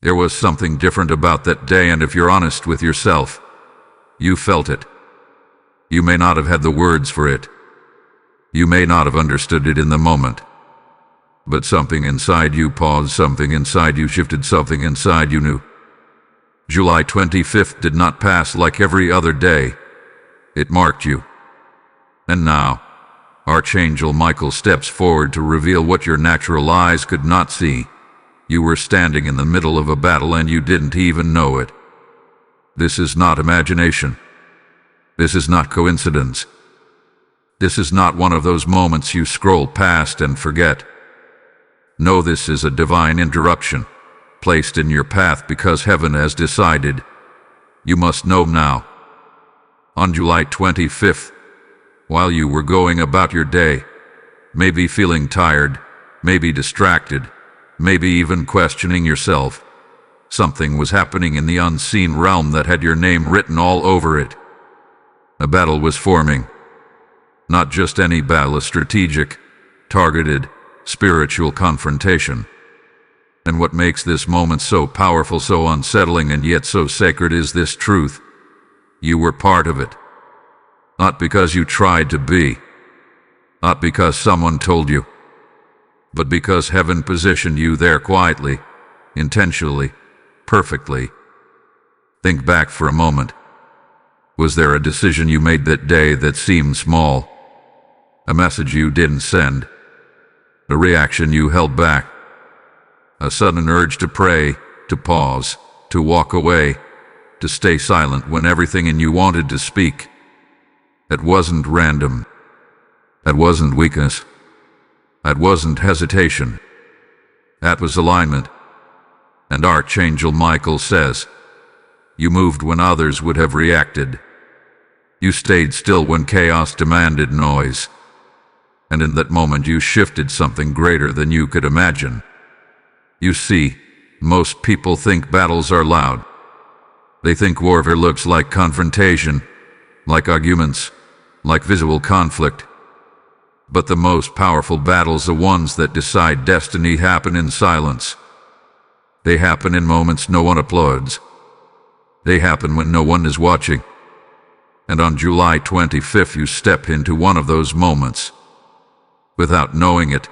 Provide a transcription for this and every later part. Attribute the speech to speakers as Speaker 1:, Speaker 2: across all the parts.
Speaker 1: There was something different about that day, and if you're honest with yourself, you felt it. You may not have had the words for it. You may not have understood it in the moment. But something inside you paused, something inside you shifted, something inside you knew. July 25th did not pass like every other day. It marked you. And now, Archangel Michael steps forward to reveal what your natural eyes could not see. You were standing in the middle of a battle and you didn't even know it. This is not imagination. This is not coincidence. This is not one of those moments you scroll past and forget. No, this is a divine interruption, placed in your path because heaven has decided. You must know now. On July 25th, while you were going about your day, maybe feeling tired, maybe distracted, maybe even questioning yourself, something was happening in the unseen realm that had your name written all over it. A battle was forming. Not just any battle, a strategic, targeted, spiritual confrontation. And what makes this moment so powerful, so unsettling, and yet so sacred is this truth. You were part of it. Not because you tried to be. Not because someone told you. But because heaven positioned you there quietly, intentionally, perfectly. Think back for a moment. Was there a decision you made that day that seemed small? A message you didn't send? A reaction you held back? A sudden urge to pray, to pause, to walk away, to stay silent when everything in you wanted to speak? That wasn't random. That wasn't weakness. That wasn't hesitation. That was alignment. And Archangel Michael says, you moved when others would have reacted. You stayed still when chaos demanded noise. And in that moment you shifted something greater than you could imagine. You see, most people think battles are loud. They think warfare looks like confrontation, like arguments, like visual conflict. But the most powerful battles, the ones that decide destiny, happen in silence. They happen in moments no one applauds. They happen when no one is watching. And on July 25th you step into one of those moments. Without knowing it,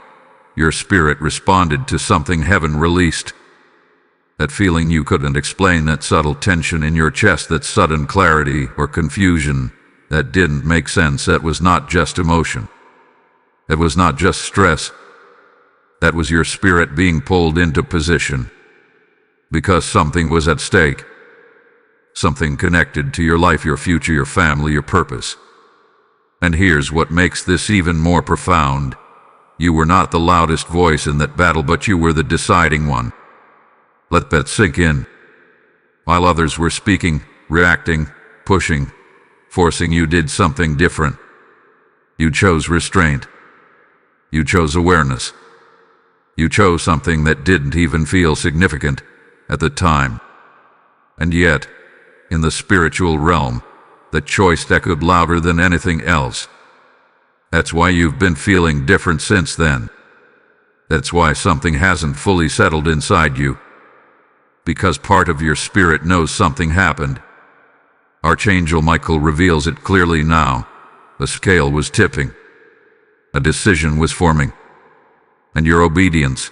Speaker 1: your spirit responded to something heaven released. That feeling you couldn't explain, that subtle tension in your chest, that sudden clarity or confusion that didn't make sense, that was not just emotion. That was not just stress. That was your spirit being pulled into position. Because something was at stake. Something connected to your life, your future, your family, your purpose. And here's what makes this even more profound. You were not the loudest voice in that battle, but you were the deciding one. Let that sink in. While others were speaking, reacting, pushing, forcing, you did something different. You chose restraint. You chose awareness. You chose something that didn't even feel significant at the time. And yet, in the spiritual realm, the choice echoed louder than anything else. That's why you've been feeling different since then. That's why something hasn't fully settled inside you. Because part of your spirit knows something happened. Archangel Michael reveals it clearly now. The scale was tipping. A decision was forming. And your obedience,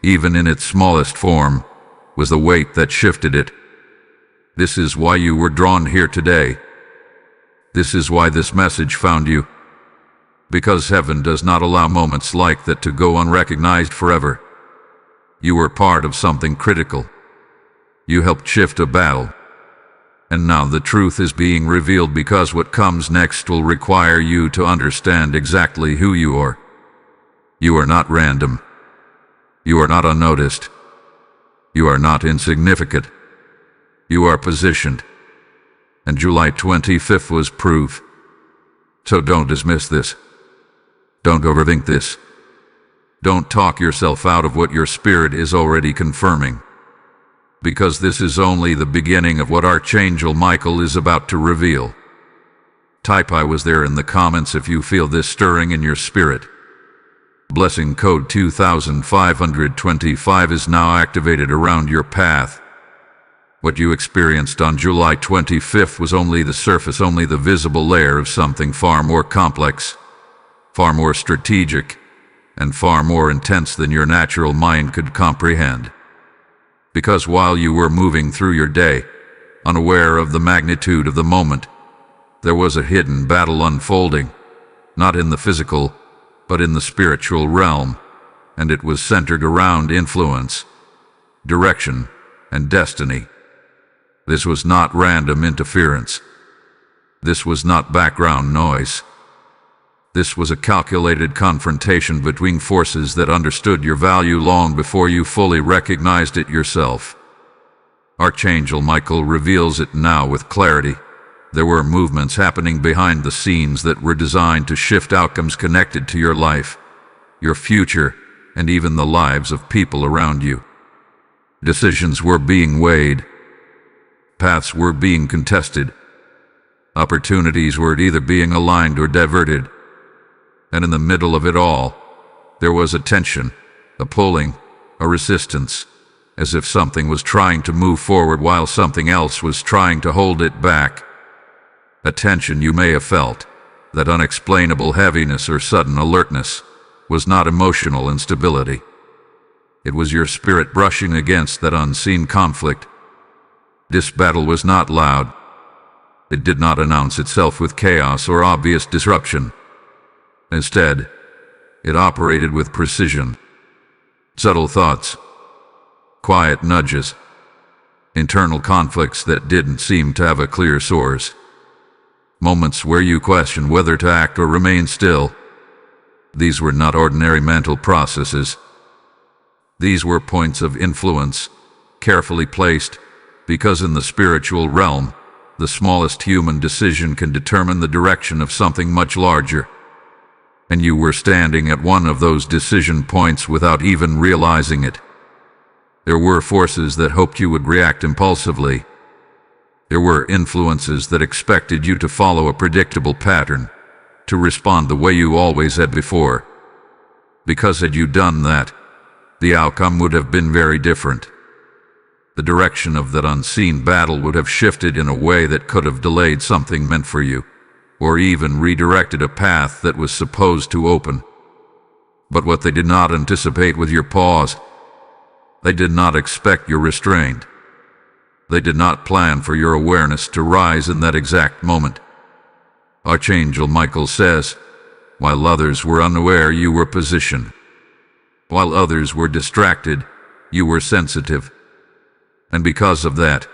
Speaker 1: even in its smallest form, was the weight that shifted it. This is why you were drawn here today. This is why this message found you. Because heaven does not allow moments like that to go unrecognized forever. You were part of something critical. You helped shift a battle. And now the truth is being revealed, because what comes next will require you to understand exactly who you are. You are not random. You are not unnoticed. You are not insignificant. You are positioned. And July 25th was proof. So don't dismiss this. Don't overthink this. Don't talk yourself out of what your spirit is already confirming. Because this is only the beginning of what Archangel Michael is about to reveal. Type "I was there" in the comments if you feel this stirring in your spirit. Blessing code 2525 is now activated around your path. What you experienced on July 25th was only the surface, only the visible layer of something far more complex, far more strategic, and far more intense than your natural mind could comprehend. Because while you were moving through your day, unaware of the magnitude of the moment, there was a hidden battle unfolding, not in the physical, but in the spiritual realm, and it was centered around influence, direction, and destiny. This was not random interference. This was not background noise. This was a calculated confrontation between forces that understood your value long before you fully recognized it yourself. Archangel Michael reveals it now with clarity. There were movements happening behind the scenes that were designed to shift outcomes connected to your life, your future, and even the lives of people around you. Decisions were being weighed. Paths were being contested. Opportunities were either being aligned or diverted. And in the middle of it all, there was a tension, a pulling, a resistance, as if something was trying to move forward while something else was trying to hold it back. A tension you may have felt, that unexplainable heaviness or sudden alertness, was not emotional instability. It was your spirit brushing against that unseen conflict. This battle was not loud. It did not announce itself with chaos or obvious disruption. Instead, it operated with precision. Subtle thoughts, quiet nudges, internal conflicts that didn't seem to have a clear source. Moments where you question whether to act or remain still. These were not ordinary mental processes. These were points of influence, carefully placed, because in the spiritual realm, the smallest human decision can determine the direction of something much larger. And you were standing at one of those decision points without even realizing it. There were forces that hoped you would react impulsively. There were influences that expected you to follow a predictable pattern, to respond the way you always had before. Because had you done that, the outcome would have been very different. The direction of that unseen battle would have shifted in a way that could have delayed something meant for you, or even redirected a path that was supposed to open. But what they did not anticipate was your pause. They did not expect your restraint. They did not plan for your awareness to rise in that exact moment. Archangel Michael says, while others were unaware, you were positioned. While others were distracted, you were sensitive. And because of that,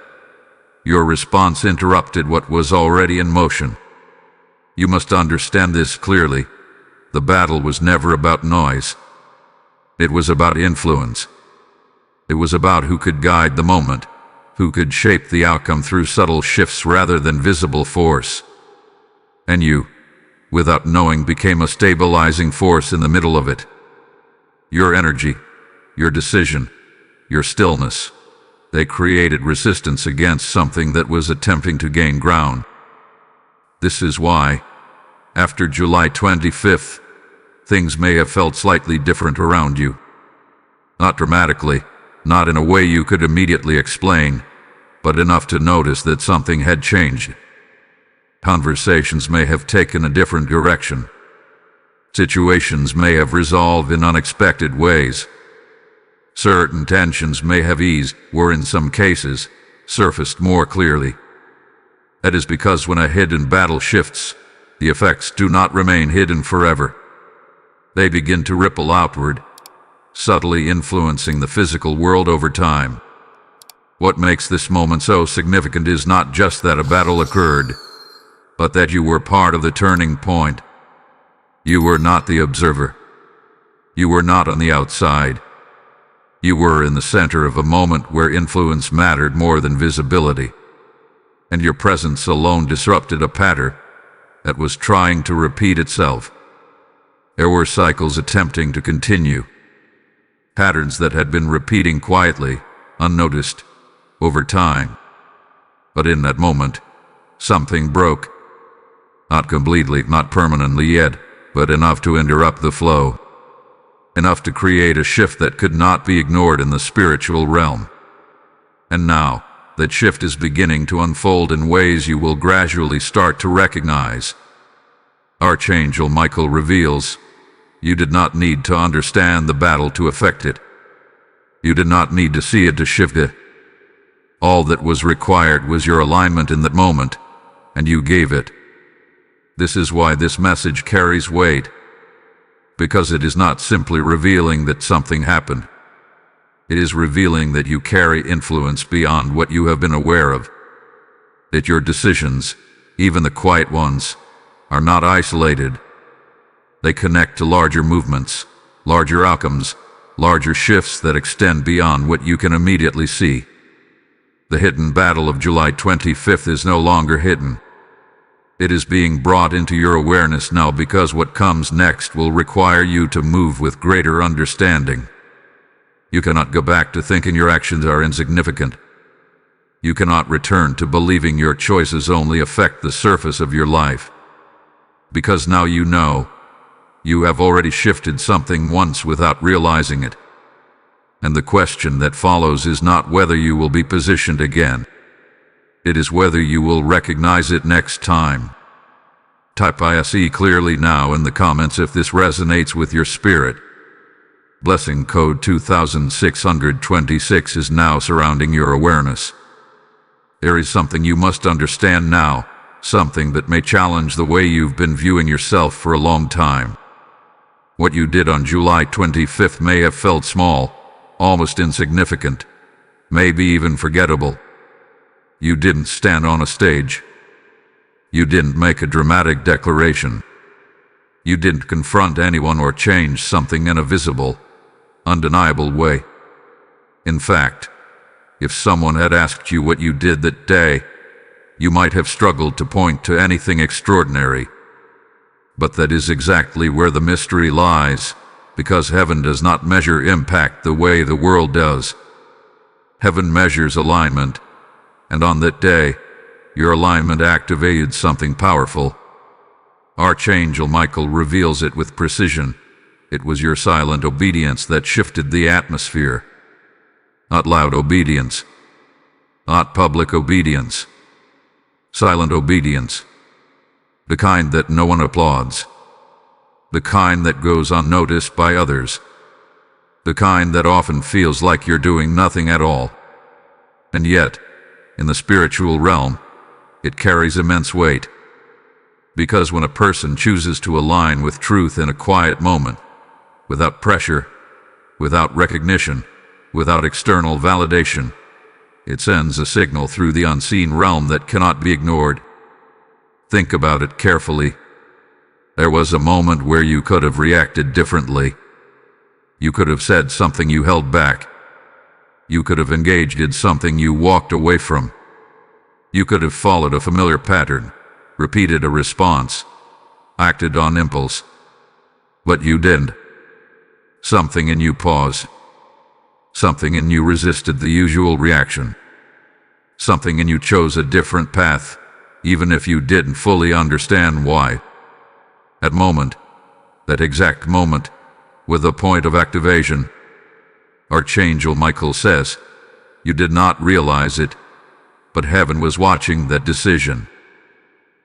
Speaker 1: your response interrupted what was already in motion. You must understand this clearly. The battle was never about noise. It was about influence. It was about who could guide the moment, who could shape the outcome through subtle shifts rather than visible force. And you, without knowing, became a stabilizing force in the middle of it. Your energy, your decision, your stillness, they created resistance against something that was attempting to gain ground. This is why, after July 25th, things may have felt slightly different around you. Not dramatically, not in a way you could immediately explain, but enough to notice that something had changed. Conversations may have taken a different direction. Situations may have resolved in unexpected ways. Certain tensions may have eased, or in some cases, surfaced more clearly. That is because when a hidden battle shifts, the effects do not remain hidden forever. They begin to ripple outward, subtly influencing the physical world over time. What makes this moment so significant is not just that a battle occurred, but that you were part of the turning point. You were not the observer. You were not on the outside. You were in the center of a moment where influence mattered more than visibility. And your presence alone disrupted a pattern that was trying to repeat itself. There were cycles attempting to continue, patterns that had been repeating quietly, unnoticed, over time. But in that moment, something broke. Not completely, not permanently yet, but enough to interrupt the flow. enough to create a shift that could not be ignored in the spiritual realm. And now, that shift is beginning to unfold in ways you will gradually start to recognize. Archangel Michael reveals, you did not need to understand the battle to affect it. You did not need to see it to shift it. All that was required was your alignment in that moment, and you gave it. This is why this message carries weight, because it is not simply revealing that something happened. It is revealing that you carry influence beyond what you have been aware of. That your decisions, even the quiet ones, are not isolated. They connect to larger movements, larger outcomes, larger shifts that extend beyond what you can immediately see. The hidden battle of July 25th is no longer hidden. It is being brought into your awareness now because what comes next will require you to move with greater understanding. You cannot go back to thinking your actions are insignificant. You cannot return to believing your choices only affect the surface of your life. Because now you know, you have already shifted something once without realizing it. And the question that follows is not whether you will be positioned again. It is whether you will recognize it next time. Type ISE clearly now in the comments if this resonates with your spirit. Blessing code 2626 is now surrounding your awareness. There is something you must understand now, something that may challenge the way you've been viewing yourself for a long time. What you did on July 25th may have felt small, almost insignificant, maybe even forgettable. You didn't stand on a stage. You didn't make a dramatic declaration. You didn't confront anyone or change something in a visible, undeniable way. In fact, if someone had asked you what you did that day, you might have struggled to point to anything extraordinary. But that is exactly where the mystery lies, because heaven does not measure impact the way the world does. Heaven measures alignment, and on that day, your alignment activated something powerful. Archangel Michael reveals it with precision. It was your silent obedience that shifted the atmosphere. Not loud obedience. Not public obedience. Silent obedience. The kind that no one applauds. The kind that goes unnoticed by others. The kind that often feels like you're doing nothing at all. And yet, in the spiritual realm, it carries immense weight. Because when a person chooses to align with truth in a quiet moment, without pressure, without recognition, without external validation, it sends a signal through the unseen realm that cannot be ignored. Think about it carefully. There was a moment where you could have reacted differently. You could have said something you held back. You could have engaged in something you walked away from. You could have followed a familiar pattern, repeated a response, acted on impulse. But you didn't. Something in you paused. Something in you resisted the usual reaction. Something in you chose a different path, even if you didn't fully understand why. That exact moment, with a point of activation, Archangel Michael says, you did not realize it, but heaven was watching that decision.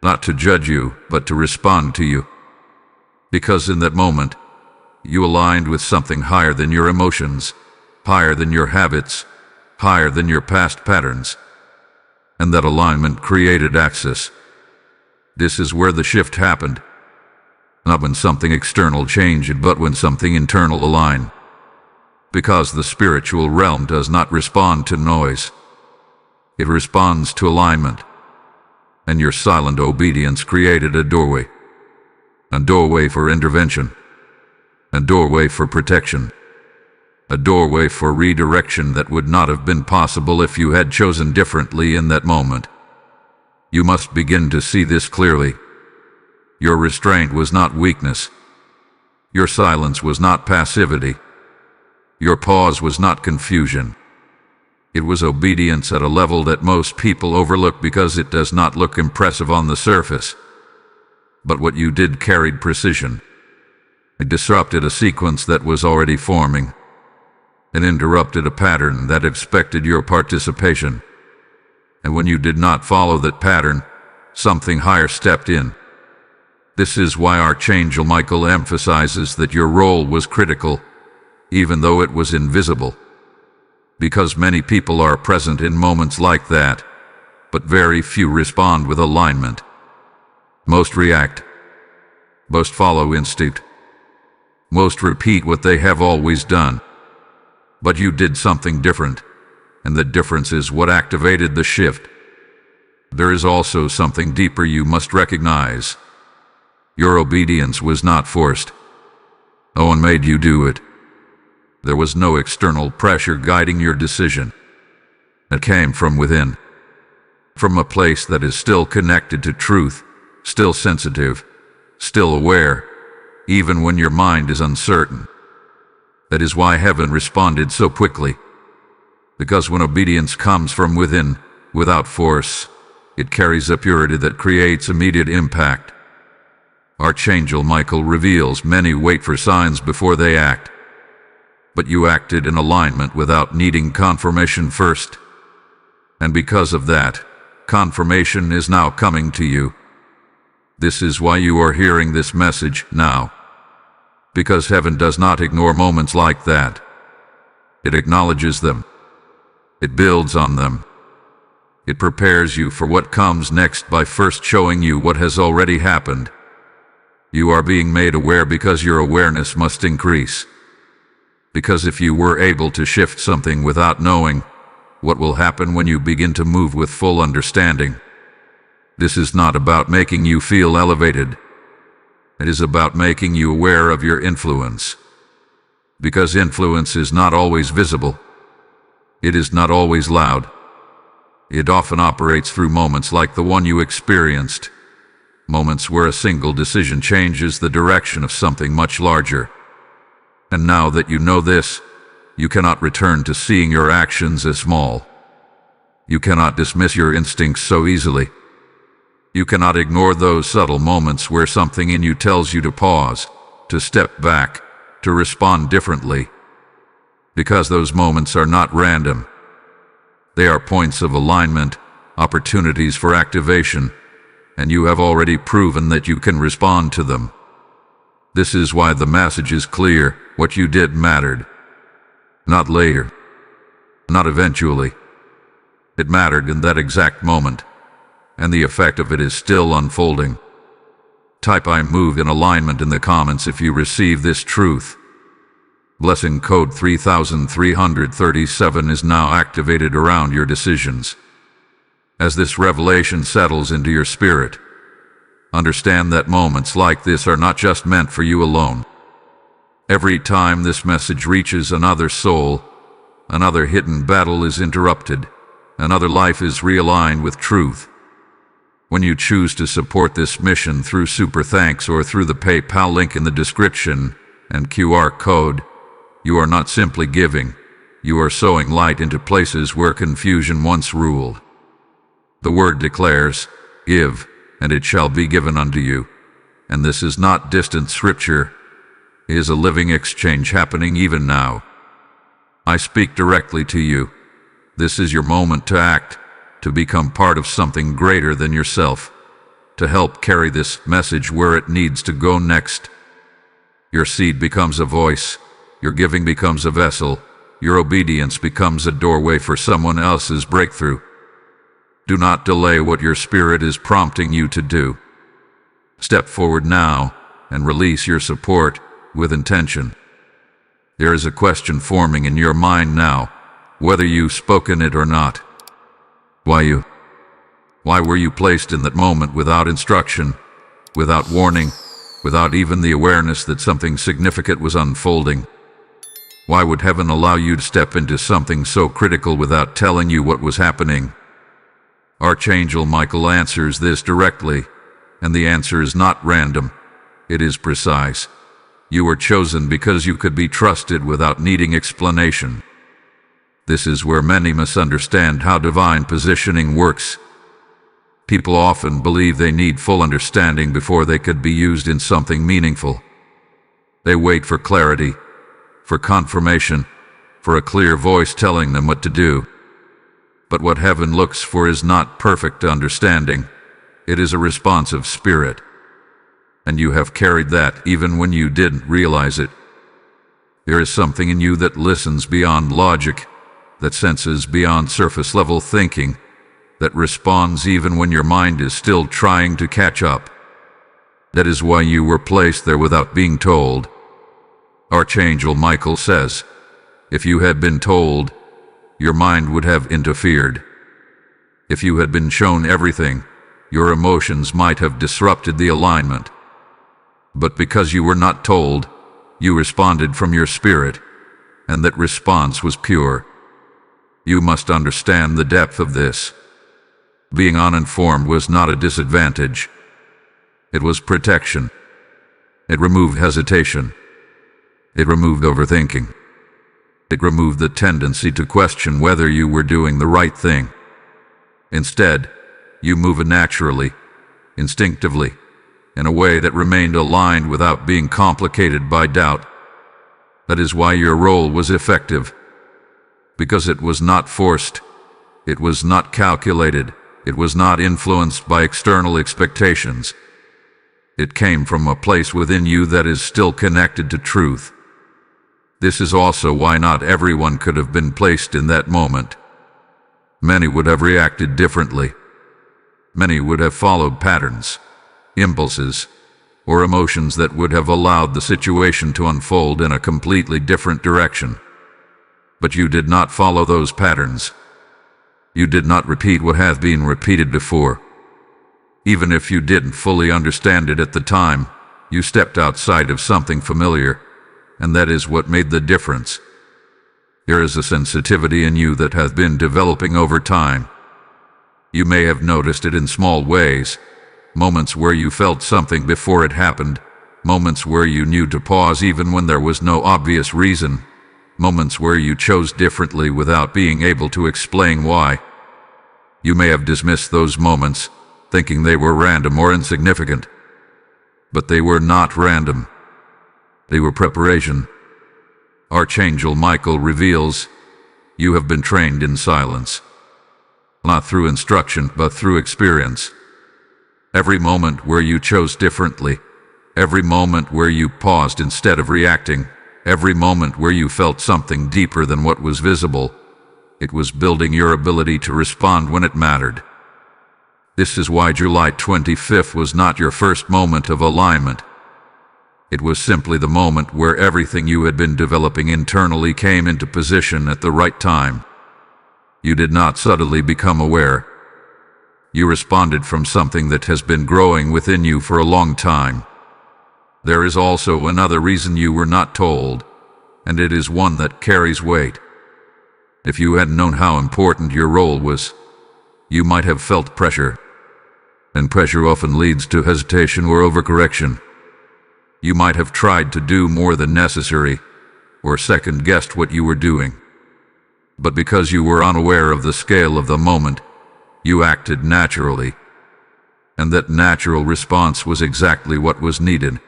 Speaker 1: Not to judge you, but to respond to you. Because in that moment, you aligned with something higher than your emotions, higher than your habits, higher than your past patterns. And that alignment created access. This is where the shift happened. Not when something external changed, but when something internal aligned. Because the spiritual realm does not respond to noise. It responds to alignment. And your silent obedience created a doorway. A doorway for intervention. A doorway for protection. A doorway for redirection that would not have been possible if you had chosen differently in that moment. You must begin to see this clearly. Your restraint was not weakness. Your silence was not passivity. Your pause was not confusion. It was obedience at a level that most people overlook because it does not look impressive on the surface. But what you did carried precision. It disrupted a sequence that was already forming. It interrupted a pattern that expected your participation. And when you did not follow that pattern, something higher stepped in. This is why Archangel Michael emphasizes that your role was critical, even though it was invisible. Because many people are present in moments like that, but very few respond with alignment. Most react. Most follow instinct. Most repeat what they have always done. But you did something different, and the difference is what activated the shift. There is also something deeper you must recognize. Your obedience was not forced. No one made you do it. There was no external pressure guiding your decision. It came from within. From a place that is still connected to truth, still sensitive, still aware, even when your mind is uncertain. That is why heaven responded so quickly. Because when obedience comes from within, without force, it carries a purity that creates immediate impact. Archangel Michael reveals many wait for signs before they act. But you acted in alignment without needing confirmation first. And because of that, confirmation is now coming to you. This is why you are hearing this message now. Because heaven does not ignore moments like that. It acknowledges them. It builds on them. It prepares you for what comes next by first showing you what has already happened. You are being made aware because your awareness must increase. Because if you were able to shift something without knowing, what will happen when you begin to move with full understanding? This is not about making you feel elevated. It is about making you aware of your influence. Because influence is not always visible. It is not always loud. It often operates through moments like the one you experienced. Moments where a single decision changes the direction of something much larger. And now that you know this, you cannot return to seeing your actions as small. You cannot dismiss your instincts so easily. You cannot ignore those subtle moments where something in you tells you to pause, to step back, to respond differently. Because those moments are not random. They are points of alignment, opportunities for activation, and you have already proven that you can respond to them. This is why the message is clear: what you did mattered. Not later. Not eventually. It mattered in that exact moment, and the effect of it is still unfolding. Type "I move in alignment" in the comments if you receive this truth. Blessing code 3337 is now activated around your decisions. As this revelation settles into your spirit, understand that moments like this are not just meant for you alone. Every time this message reaches another soul, another hidden battle is interrupted, another life is realigned with truth. When you choose to support this mission through Super Thanks or through the PayPal link in the description and QR code, you are not simply giving, you are sowing light into places where confusion once ruled. The word declares, "Give, and it shall be given unto you." And this is not distant scripture. It is a living exchange happening even now. I speak directly to you. This is your moment to act, to become part of something greater than yourself, to help carry this message where it needs to go next. Your seed becomes a voice, your giving becomes a vessel, your obedience becomes a doorway for someone else's breakthrough. Do not delay what your spirit is prompting you to do. Step forward now and release your support with intention. There is a question forming in your mind now, whether you've spoken it or not. Why you? Why were you placed in that moment without instruction, without warning, without even the awareness that something significant was unfolding? Why would heaven allow you to step into something so critical without telling you what was happening? Archangel Michael answers this directly, and the answer is not random. It is precise. You were chosen because you could be trusted without needing explanation. This is where many misunderstand how divine positioning works. People often believe they need full understanding before they could be used in something meaningful. They wait for clarity, for confirmation, for a clear voice telling them what to do. But what heaven looks for is not perfect understanding. It is a responsive spirit. And you have carried that even when you didn't realize it. There is something in you that listens beyond logic, that senses beyond surface-level thinking, that responds even when your mind is still trying to catch up. That is why you were placed there without being told. Archangel Michael says, if you had been told, your mind would have interfered. If you had been shown everything, your emotions might have disrupted the alignment. But because you were not told, you responded from your spirit, and that response was pure. You must understand the depth of this. Being uninformed was not a disadvantage. It was protection. It removed hesitation. It removed overthinking. It removed the tendency to question whether you were doing the right thing. Instead, you move naturally, instinctively, in a way that remained aligned without being complicated by doubt. That is why your role was effective. Because it was not forced, it was not calculated, it was not influenced by external expectations. It came from a place within you that is still connected to truth. This is also why not everyone could have been placed in that moment. Many would have reacted differently. Many would have followed patterns, impulses, or emotions that would have allowed the situation to unfold in a completely different direction. But you did not follow those patterns. You did not repeat what has been repeated before. Even if you didn't fully understand it at the time, you stepped outside of something familiar, and that is what made the difference. There is a sensitivity in you that has been developing over time. You may have noticed it in small ways, moments where you felt something before it happened, moments where you knew to pause even when there was no obvious reason, moments where you chose differently without being able to explain why. You may have dismissed those moments, thinking they were random or insignificant. But they were not random. They were preparation. Archangel Michael reveals, you have been trained in silence. Not through instruction, but through experience. Every moment where you chose differently, every moment where you paused instead of reacting, every moment where you felt something deeper than what was visible, it was building your ability to respond when it mattered. This is why July 25th was not your first moment of alignment. It was simply the moment where everything you had been developing internally came into position at the right time. You did not subtly become aware. You responded from something that has been growing within you for a long time. There is also another reason you were not told, and it is one that carries weight. If you had known how important your role was, you might have felt pressure. And pressure often leads to hesitation or overcorrection. You might have tried to do more than necessary, or second-guessed what you were doing. But because you were unaware of the scale of the moment, you acted naturally. And that natural response was exactly what was needed.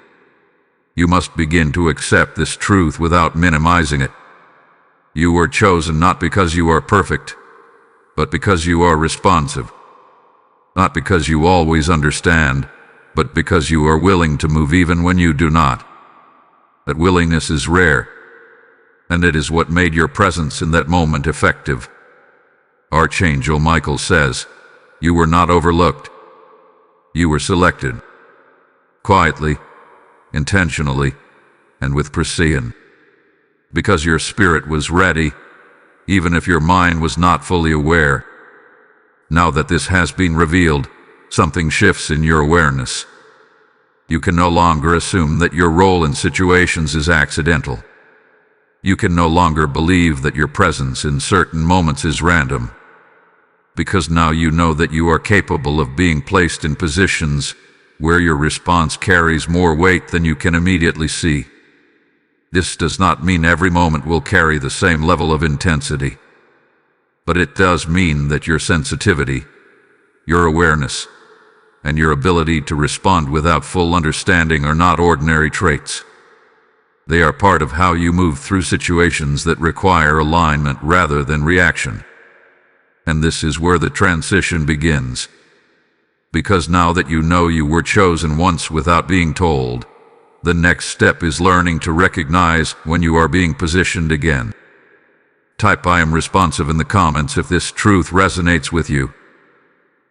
Speaker 1: You must begin to accept this truth without minimizing it. You were chosen not because you are perfect, but because you are responsive. Not because you always understand, but because you are willing to move even when you do not. That willingness is rare, and it is what made your presence in that moment effective. Archangel Michael says, you were not overlooked. You were selected. Quietly, intentionally, and with precision. Because your spirit was ready, even if your mind was not fully aware. Now that this has been revealed, something shifts in your awareness. You can no longer assume that your role in situations is accidental. You can no longer believe that your presence in certain moments is random. Because now you know that you are capable of being placed in positions where your response carries more weight than you can immediately see. This does not mean every moment will carry the same level of intensity. But it does mean that your sensitivity, your awareness, and your ability to respond without full understanding are not ordinary traits. They are part of how you move through situations that require alignment rather than reaction. And this is where the transition begins. Because now that you know you were chosen once without being told, the next step is learning to recognize when you are being positioned again. Type "I am responsive" in the comments if this truth resonates with you.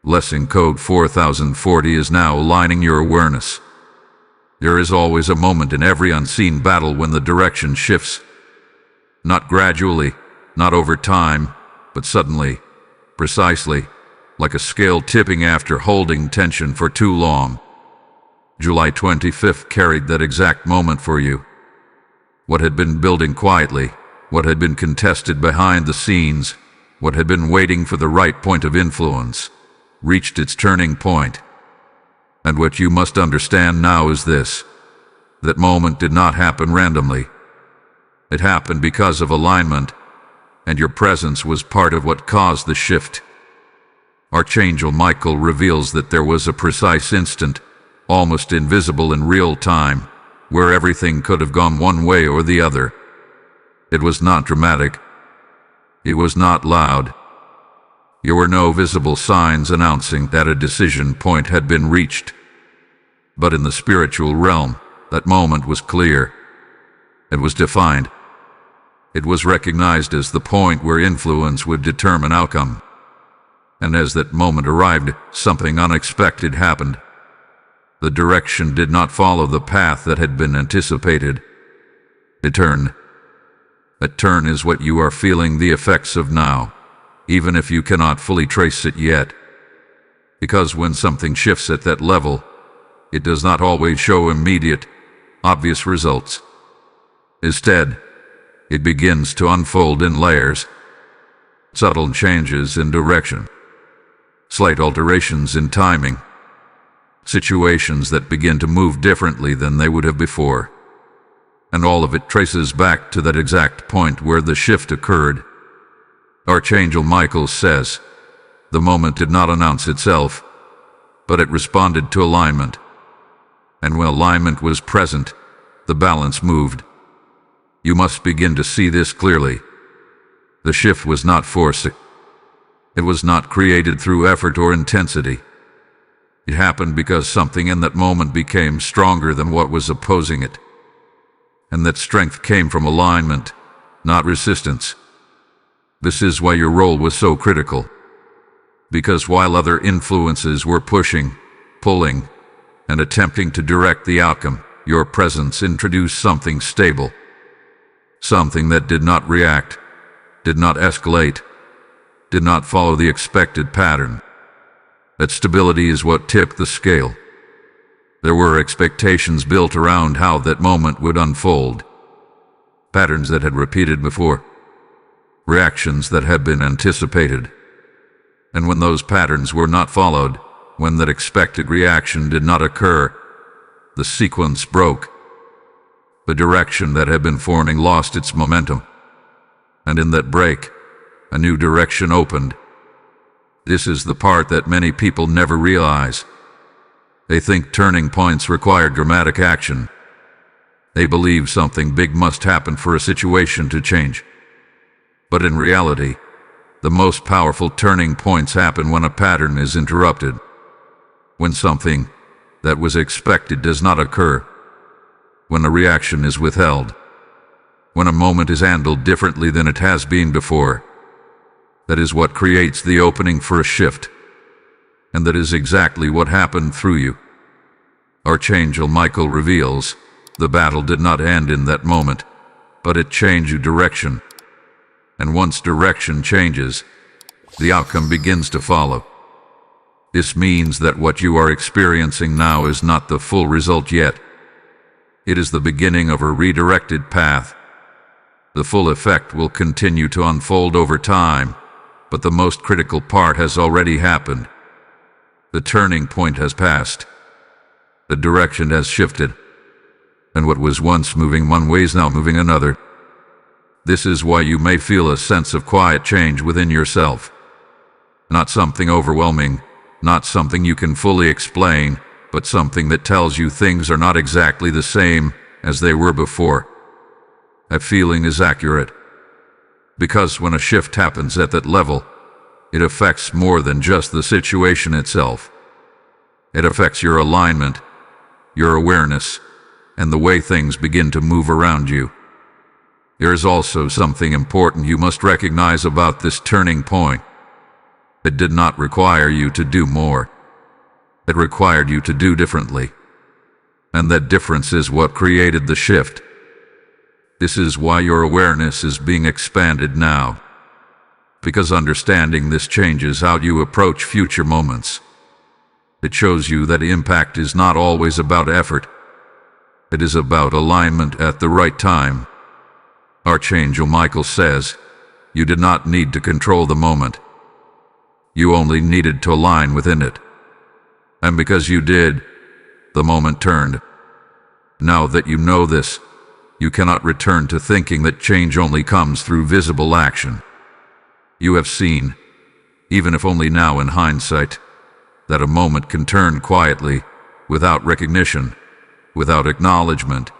Speaker 1: Blessing code 4040 is now aligning your awareness. There is always a moment in every unseen battle when the direction shifts. Not gradually, not over time, but suddenly, precisely, like a scale tipping after holding tension for too long. July 25th carried that exact moment for you. What had been building quietly, what had been contested behind the scenes, what had been waiting for the right point of influence, reached its turning point. And what you must understand now is this: that moment did not happen randomly. It happened because of alignment, and your presence was part of what caused the shift. Archangel Michael reveals that there was a precise instant, almost invisible in real time, where everything could have gone one way or the other. It was not dramatic. It was not loud. There were no visible signs announcing that a decision point had been reached. But in the spiritual realm, that moment was clear. It was defined. It was recognized as the point where influence would determine outcome. And as that moment arrived, something unexpected happened. The direction did not follow the path that had been anticipated. It turned. That turn is what you are feeling the effects of now, even if you cannot fully trace it yet. Because when something shifts at that level, it does not always show immediate, obvious results. Instead, it begins to unfold in layers. Subtle changes in direction, slight alterations in timing, situations that begin to move differently than they would have before. And all of it traces back to that exact point where the shift occurred. Archangel Michael says, the moment did not announce itself, but it responded to alignment. And when alignment was present, the balance moved. You must begin to see this clearly. The shift was not forced. It was not created through effort or intensity. It happened because something in that moment became stronger than what was opposing it. And that strength came from alignment, not resistance. This is why your role was so critical. Because while other influences were pushing, pulling, and attempting to direct the outcome, your presence introduced something stable. Something that did not react, did not escalate, did not follow the expected pattern. That stability is what tipped the scale. There were expectations built around how that moment would unfold. Patterns that had repeated before. Reactions that had been anticipated. And when those patterns were not followed, when that expected reaction did not occur, the sequence broke. The direction that had been forming lost its momentum. And in that break, a new direction opened. This is the part that many people never realize. They think turning points require dramatic action. They believe something big must happen for a situation to change. But in reality, the most powerful turning points happen when a pattern is interrupted. When something that was expected does not occur. When a reaction is withheld. When a moment is handled differently than it has been before. That is what creates the opening for a shift. And that is exactly what happened through you. Archangel Michael reveals, the battle did not end in that moment, but it changed direction. And once direction changes, the outcome begins to follow. This means that what you are experiencing now is not the full result yet. It is the beginning of a redirected path. The full effect will continue to unfold over time, but the most critical part has already happened. The turning point has passed. The direction has shifted. And what was once moving one way is now moving another. This is why you may feel a sense of quiet change within yourself. Not something overwhelming, not something you can fully explain, but something that tells you things are not exactly the same as they were before. That feeling is accurate. Because when a shift happens at that level, it affects more than just the situation itself. It affects your alignment, your awareness, and the way things begin to move around you. There is also something important you must recognize about this turning point. It did not require you to do more. It required you to do differently. And that difference is what created the shift. This is why your awareness is being expanded now. Because understanding this changes how you approach future moments. It shows you that impact is not always about effort. It is about alignment at the right time. Archangel Michael says, you did not need to control the moment. You only needed to align within it. And because you did, the moment turned. Now that you know this, you cannot return to thinking that change only comes through visible action. You have seen, even if only now in hindsight, that a moment can turn quietly, without recognition, without acknowledgement,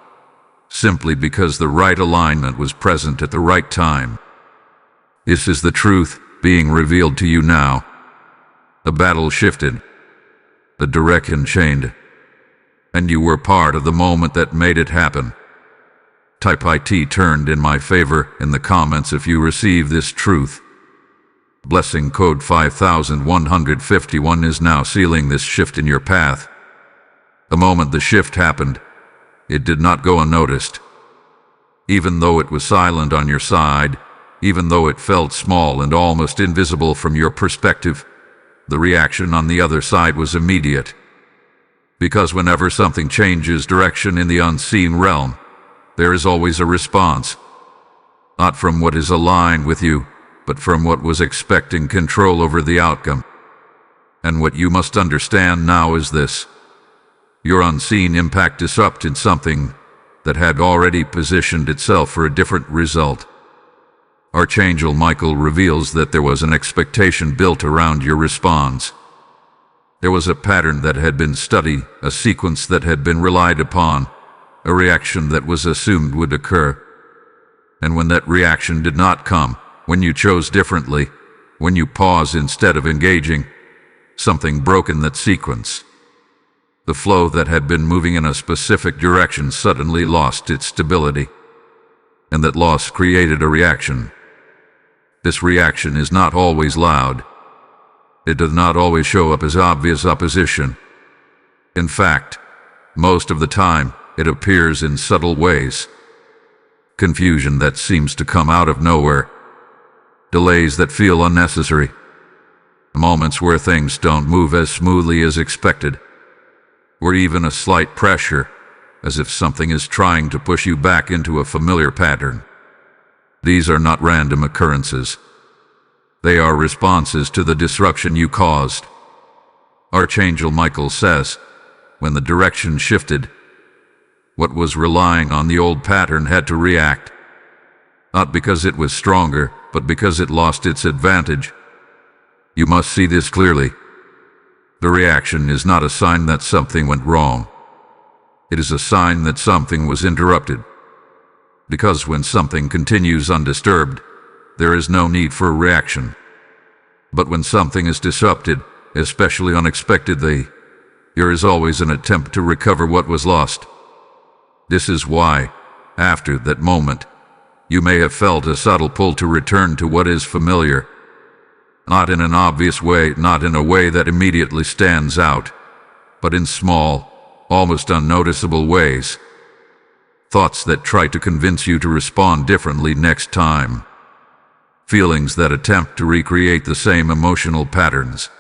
Speaker 1: simply because the right alignment was present at the right time. This is the truth being revealed to you now. The battle shifted, the direction changed, and you were part of the moment that made it happen. Type IT turned in my favor in the comments if you receive this truth. Blessing code 5151 is now sealing this shift in your path. The moment the shift happened, it did not go unnoticed. Even though it was silent on your side, even though it felt small and almost invisible from your perspective, the reaction on the other side was immediate. Because whenever something changes direction in the unseen realm, there is always a response. Not from what is aligned with you, but from what was expecting control over the outcome. And what you must understand now is this. Your unseen impact disrupted something that had already positioned itself for a different result. Archangel Michael reveals that there was an expectation built around your response. There was a pattern that had been studied, a sequence that had been relied upon, a reaction that was assumed would occur. And when that reaction did not come, when you chose differently, when you paused instead of engaging, something broke in that sequence. The flow that had been moving in a specific direction suddenly lost its stability. And that loss created a reaction. This reaction is not always loud. It does not always show up as obvious opposition. In fact, most of the time, it appears in subtle ways. Confusion that seems to come out of nowhere. Delays that feel unnecessary. Moments where things don't move as smoothly as expected. Or even a slight pressure, as if something is trying to push you back into a familiar pattern. These are not random occurrences. They are responses to the disruption you caused. Archangel Michael says, when the direction shifted, what was relying on the old pattern had to react. Not because it was stronger, but because it lost its advantage. You must see this clearly. The reaction is not a sign that something went wrong. It is a sign that something was interrupted. Because when something continues undisturbed, there is no need for a reaction. But when something is disrupted, especially unexpectedly, there is always an attempt to recover what was lost. This is why, after that moment, you may have felt a subtle pull to return to what is familiar. Not in an obvious way, not in a way that immediately stands out, but in small, almost unnoticeable ways. Thoughts that try to convince you to respond differently next time. Feelings that attempt to recreate the same emotional patterns.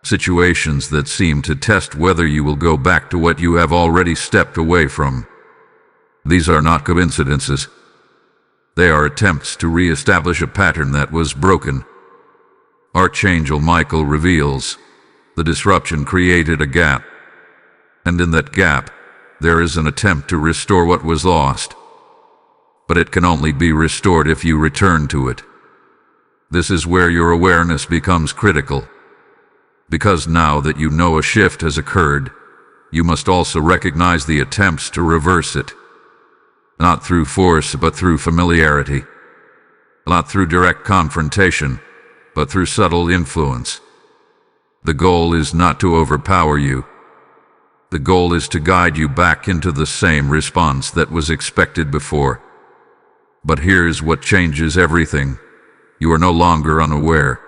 Speaker 1: Situations that seem to test whether you will go back to what you have already stepped away from. These are not coincidences. They are attempts to re-establish a pattern that was broken. Archangel Michael reveals, the disruption created a gap. And in that gap, there is an attempt to restore what was lost. But it can only be restored if you return to it. This is where your awareness becomes critical. Because now that you know a shift has occurred, you must also recognize the attempts to reverse it. Not through force, but through familiarity. Not through direct confrontation, but through subtle influence. The goal is not to overpower you. The goal is to guide you back into the same response that was expected before. But here's what changes everything. You are no longer unaware.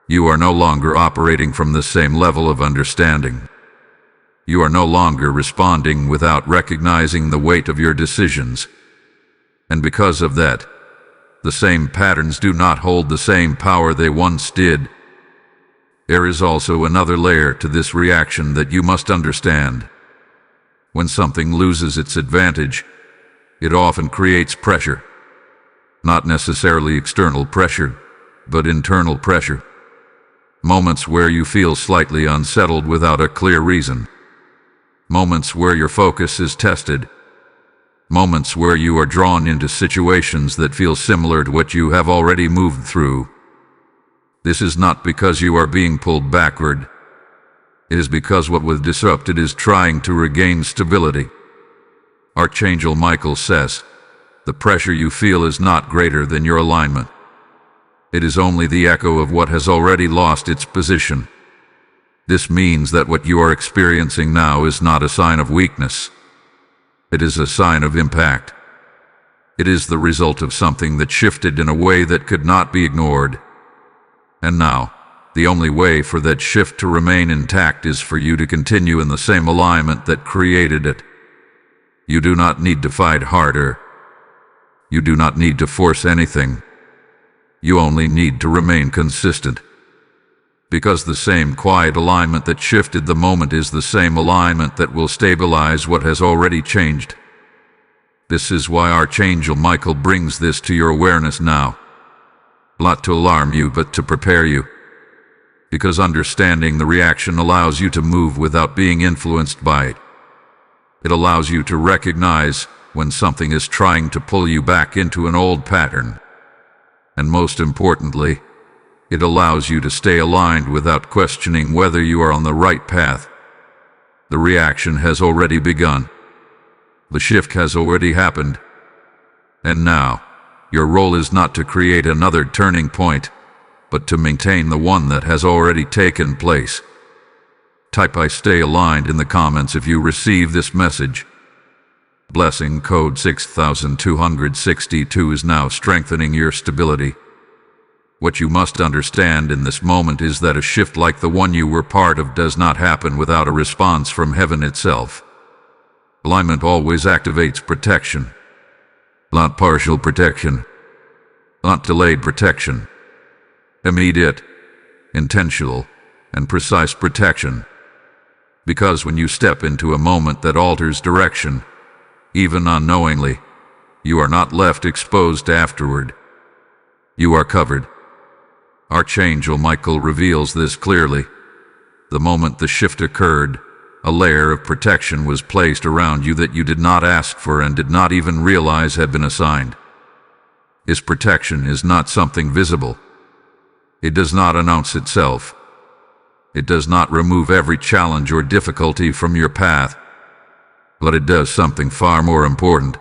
Speaker 1: You are no longer operating from the same level of understanding. You are no longer responding without recognizing the weight of your decisions. And because of that, the same patterns do not hold the same power they once did. There is also another layer to this reaction that you must understand. When something loses its advantage, it often creates pressure. Not necessarily external pressure, but internal pressure. Moments where you feel slightly unsettled without a clear reason. Moments where your focus is tested. Moments where you are drawn into situations that feel similar to what you have already moved through. This is not because you are being pulled backward. It is because what was disrupted is trying to regain stability. Archangel Michael says, the pressure you feel is not greater than your alignment. It is only the echo of what has already lost its position. This means that what you are experiencing now is not a sign of weakness. It is a sign of impact. It is the result of something that shifted in a way that could not be ignored. And now, the only way for that shift to remain intact is for you to continue in the same alignment that created it. You do not need to fight harder. You do not need to force anything. You only need to remain consistent. Because the same quiet alignment that shifted the moment is the same alignment that will stabilize what has already changed. This is why Archangel Michael brings this to your awareness now. Not to alarm you, but to prepare you. Because understanding the reaction allows you to move without being influenced by it. It allows you to recognize when something is trying to pull you back into an old pattern. And most importantly, it allows you to stay aligned without questioning whether you are on the right path. The reaction has already begun. The shift has already happened. And now, your role is not to create another turning point, but to maintain the one that has already taken place. Type I stay aligned in the comments if you receive this message. Blessing code 6262 is now strengthening your stability. What you must understand in this moment is that a shift like the one you were part of does not happen without a response from heaven itself. Alignment always activates protection. Not partial protection. Not delayed protection. Immediate, intentional, and precise protection. Because when you step into a moment that alters direction, even unknowingly, you are not left exposed afterward. You are covered. Archangel Michael reveals this clearly. The moment the shift occurred, a layer of protection was placed around you that you did not ask for and did not even realize had been assigned. This protection is not something visible. It does not announce itself. It does not remove every challenge or difficulty from your path. But it does something far more important.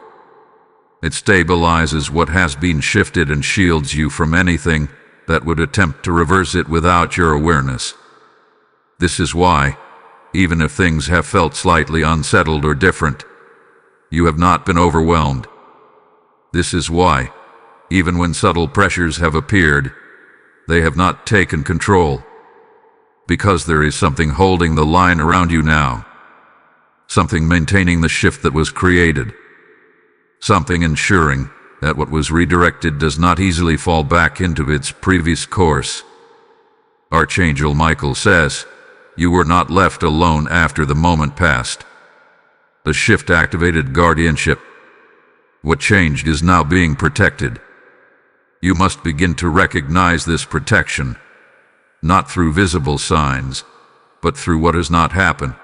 Speaker 1: It stabilizes what has been shifted and shields you from anything that would attempt to reverse it without your awareness. This is why, even if things have felt slightly unsettled or different, you have not been overwhelmed. This is why, even when subtle pressures have appeared, they have not taken control. Because there is something holding the line around you now. Something maintaining the shift that was created. Something ensuring that what was redirected does not easily fall back into its previous course. Archangel Michael says, you were not left alone after the moment passed. The shift activated guardianship. What changed is now being protected. You must begin to recognize this protection, not through visible signs, but through what has not happened.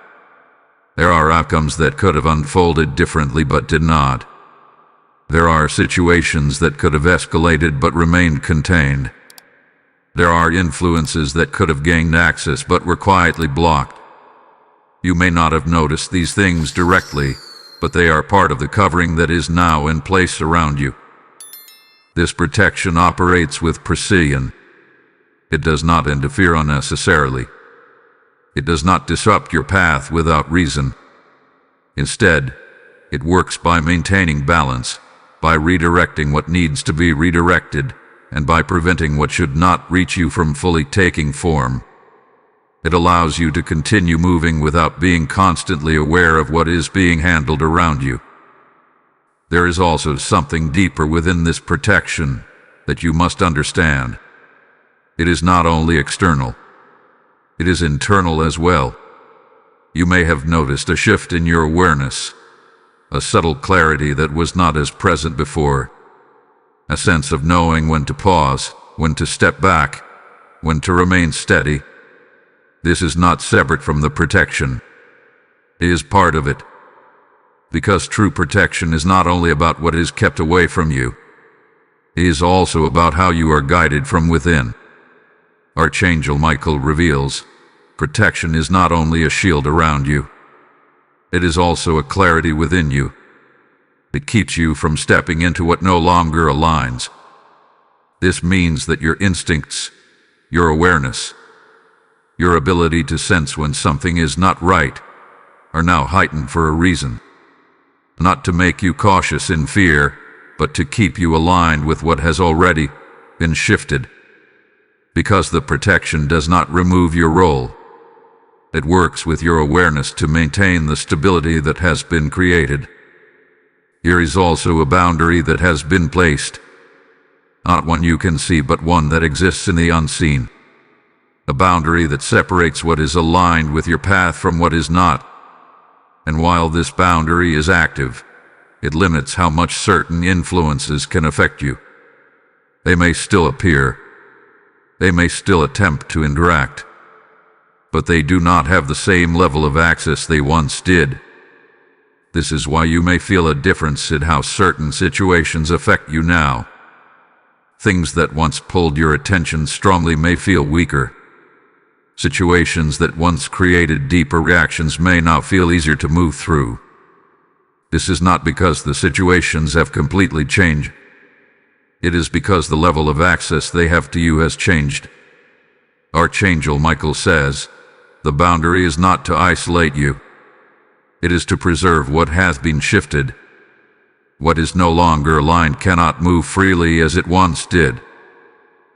Speaker 1: There are outcomes that could have unfolded differently but did not. There are situations that could have escalated but remained contained. There are influences that could have gained access but were quietly blocked. You may not have noticed these things directly, but they are part of the covering that is now in place around you. This protection operates with precision. It does not interfere unnecessarily. It does not disrupt your path without reason. Instead, it works by maintaining balance, by redirecting what needs to be redirected, and by preventing what should not reach you from fully taking form. It allows you to continue moving without being constantly aware of what is being handled around you. There is also something deeper within this protection that you must understand. It is not only external, it is internal as well. You may have noticed a shift in your awareness, a subtle clarity that was not as present before, a sense of knowing when to pause, when to step back, when to remain steady. This is not separate from the protection. It is part of it. Because true protection is not only about what is kept away from you, it is also about how you are guided from within. Archangel Michael reveals, protection is not only a shield around you, it is also a clarity within you. It keeps you from stepping into what no longer aligns. This means that your instincts, your awareness, your ability to sense when something is not right, are now heightened for a reason. Not to make you cautious in fear, but to keep you aligned with what has already been shifted. Because the protection does not remove your role. It works with your awareness to maintain the stability that has been created. Here is also a boundary that has been placed. Not one you can see, but one that exists in the unseen. A boundary that separates what is aligned with your path from what is not. And while this boundary is active, it limits how much certain influences can affect you. They may still appear. They may still attempt to interact. But they do not have the same level of access they once did. This is why you may feel a difference in how certain situations affect you now. Things that once pulled your attention strongly may feel weaker. Situations that once created deeper reactions may now feel easier to move through. This is not because the situations have completely changed. It is because the level of access they have to you has changed. Archangel Michael says, the boundary is not to isolate you. It is to preserve what has been shifted. What is no longer aligned cannot move freely as it once did.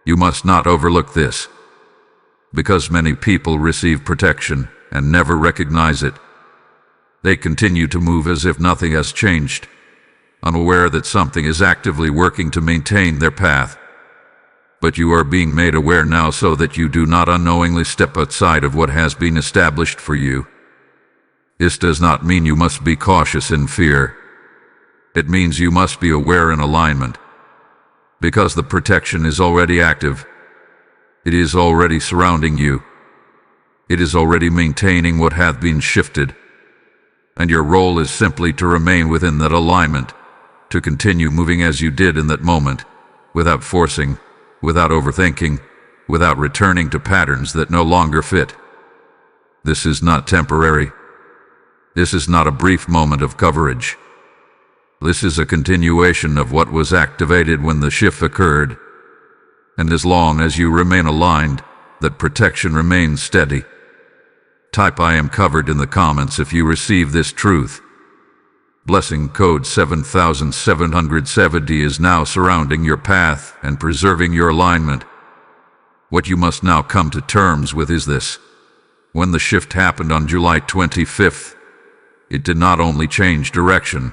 Speaker 1: You must not overlook this. Because many people receive protection and never recognize it. They continue to move as if nothing has changed, unaware that something is actively working to maintain their path. But you are being made aware now so that you do not unknowingly step outside of what has been established for you. This does not mean you must be cautious in fear. It means you must be aware in alignment. Because the protection is already active. It is already surrounding you. It is already maintaining what hath been shifted. And your role is simply to remain within that alignment, to continue moving as you did in that moment, without forcing, without overthinking, without returning to patterns that no longer fit. This is not temporary. This is not a brief moment of coverage. This is a continuation of what was activated when the shift occurred. And as long as you remain aligned, that protection remains steady. Type I am covered in the comments if you receive this truth. Blessing code 7770 is now surrounding your path and preserving your alignment. What you must now come to terms with is this. When the shift happened on July 25th, it did not only change direction,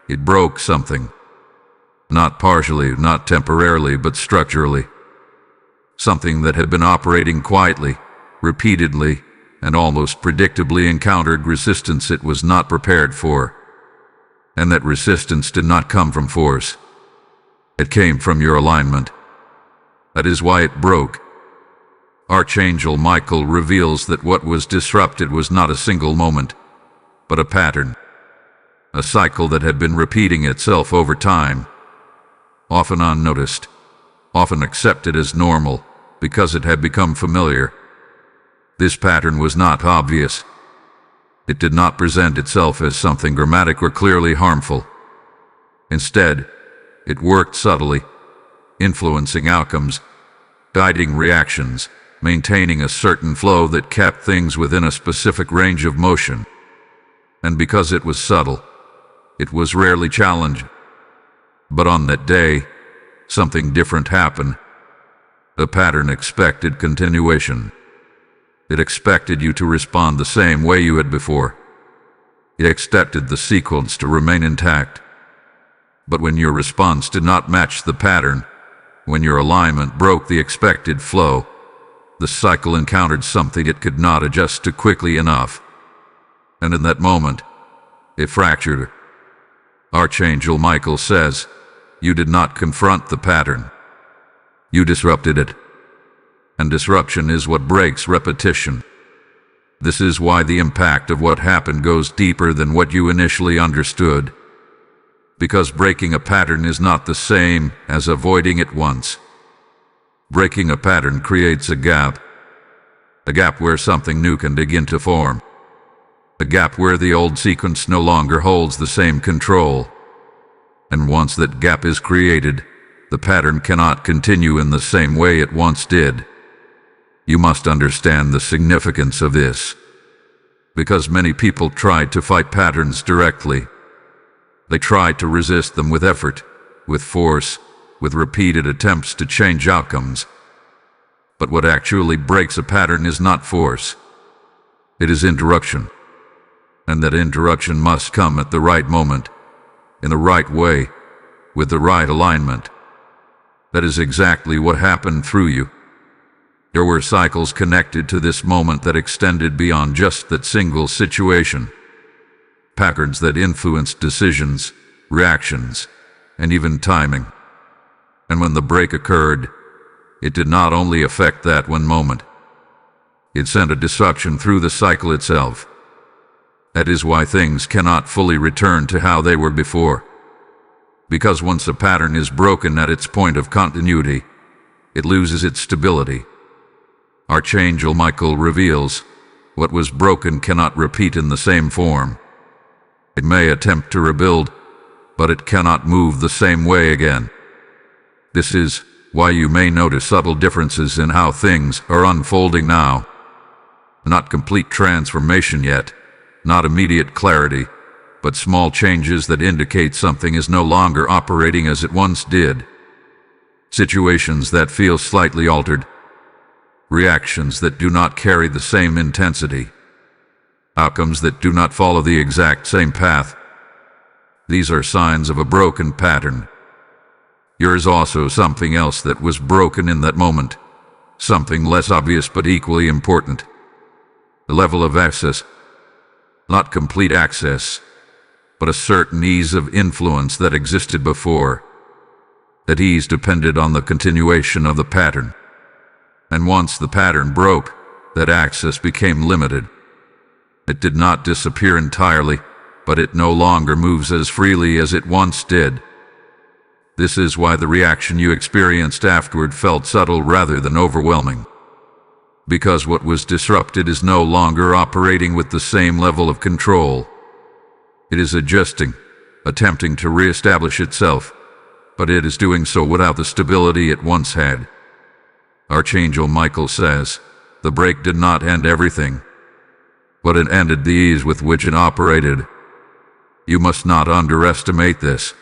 Speaker 1: it broke something. Not partially, not temporarily, but structurally. Something that had been operating quietly, repeatedly, and almost predictably encountered resistance it was not prepared for. And that resistance did not come from force. It came from your alignment. That is why it broke. Archangel Michael reveals that what was disrupted was not a single moment, but a pattern. A cycle that had been repeating itself over time. Often unnoticed, often accepted as normal, because it had become familiar. This pattern was not obvious. It did not present itself as something dramatic or clearly harmful. Instead, it worked subtly, influencing outcomes, guiding reactions, maintaining a certain flow that kept things within a specific range of motion. And because it was subtle, it was rarely challenged. But on that day, something different happened. The pattern expected continuation. It expected you to respond the same way you had before. It expected the sequence to remain intact. But when your response did not match the pattern, when your alignment broke the expected flow, the cycle encountered something it could not adjust to quickly enough. And in that moment, it fractured. Archangel Michael says, you did not confront the pattern. You disrupted it. And disruption is what breaks repetition. This is why the impact of what happened goes deeper than what you initially understood. Because breaking a pattern is not the same as avoiding it once. Breaking a pattern creates a gap where something new can begin to form. A gap where the old sequence no longer holds the same control. And once that gap is created, the pattern cannot continue in the same way it once did. You must understand the significance of this. Because many people try to fight patterns directly. They try to resist them with effort, with force, with repeated attempts to change outcomes. But what actually breaks a pattern is not force. It is interruption. And that interruption must come at the right moment, in the right way, with the right alignment. That is exactly what happened through you. There were cycles connected to this moment that extended beyond just that single situation. Patterns that influenced decisions, reactions, and even timing. And when the break occurred, it did not only affect that one moment. It sent a disruption through the cycle itself. That is why things cannot fully return to how they were before. Because once a pattern is broken at its point of continuity, it loses its stability. Archangel Michael reveals, what was broken cannot repeat in the same form. It may attempt to rebuild, but it cannot move the same way again. This is why you may notice subtle differences in how things are unfolding now. Not complete transformation yet, not immediate clarity, but small changes that indicate something is no longer operating as it once did. Situations that feel slightly altered. Reactions that do not carry the same intensity. Outcomes that do not follow the exact same path. These are signs of a broken pattern. There is also something else that was broken in that moment. Something less obvious but equally important. The level of access. Not complete access, but a certain ease of influence that existed before. That ease depended on the continuation of the pattern. And once the pattern broke, that access became limited. It did not disappear entirely, but it no longer moves as freely as it once did. This is why the reaction you experienced afterward felt subtle rather than overwhelming. Because what was disrupted is no longer operating with the same level of control. It is adjusting, attempting to reestablish itself, but it is doing so without the stability it once had. Archangel Michael says, the break did not end everything, but it ended the ease with which it operated. You must not underestimate this,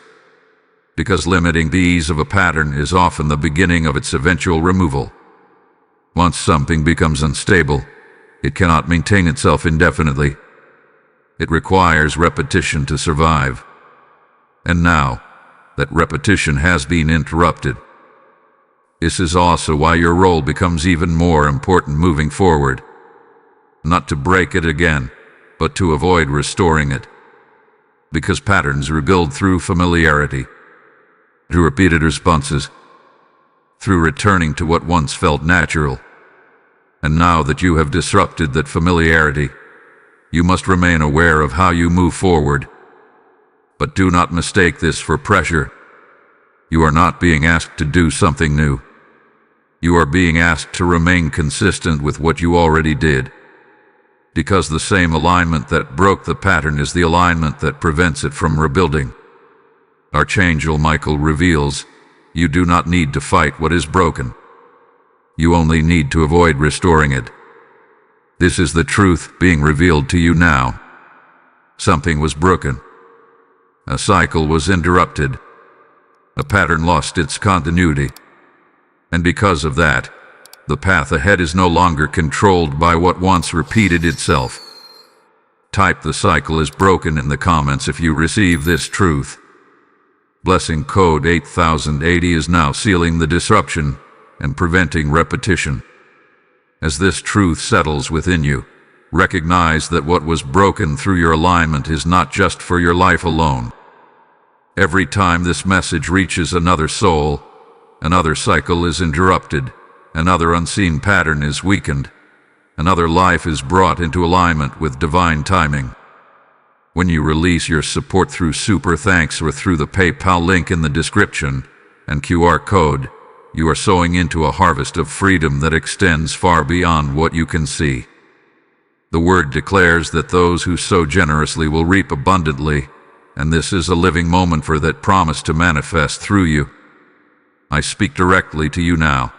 Speaker 1: because limiting the ease of a pattern is often the beginning of its eventual removal. Once something becomes unstable, it cannot maintain itself indefinitely. It requires repetition to survive. And now, that repetition has been interrupted. This is also why your role becomes even more important moving forward. Not to break it again, but to avoid restoring it. Because patterns rebuild through familiarity, through repeated responses, through returning to what once felt natural. And now that you have disrupted that familiarity, you must remain aware of how you move forward. But do not mistake this for pressure. You are not being asked to do something new. You are being asked to remain consistent with what you already did. because the same alignment that broke the pattern is the alignment that prevents it from rebuilding. Archangel Michael reveals, you do not need to fight what is broken. You only need to avoid restoring it. This is the truth being revealed to you now. Something was broken. A cycle was interrupted. A pattern lost its continuity. And because of that, the path ahead is no longer controlled by what once repeated itself. Type "the cycle is broken" in the comments if you receive this truth. Blessing code 8080 is now sealing the disruption and preventing repetition. As this truth settles within you, recognize that what was broken through your alignment is not just for your life alone. Every time this message reaches another soul, another cycle is interrupted, another unseen pattern is weakened, another life is brought into alignment with divine timing. When you release your support through Super Thanks or through the PayPal link in the description and QR code, you are sowing into a harvest of freedom that extends far beyond what you can see. The word declares that those who sow generously will reap abundantly, and this is a living moment for that promise to manifest through you. I speak directly to you now.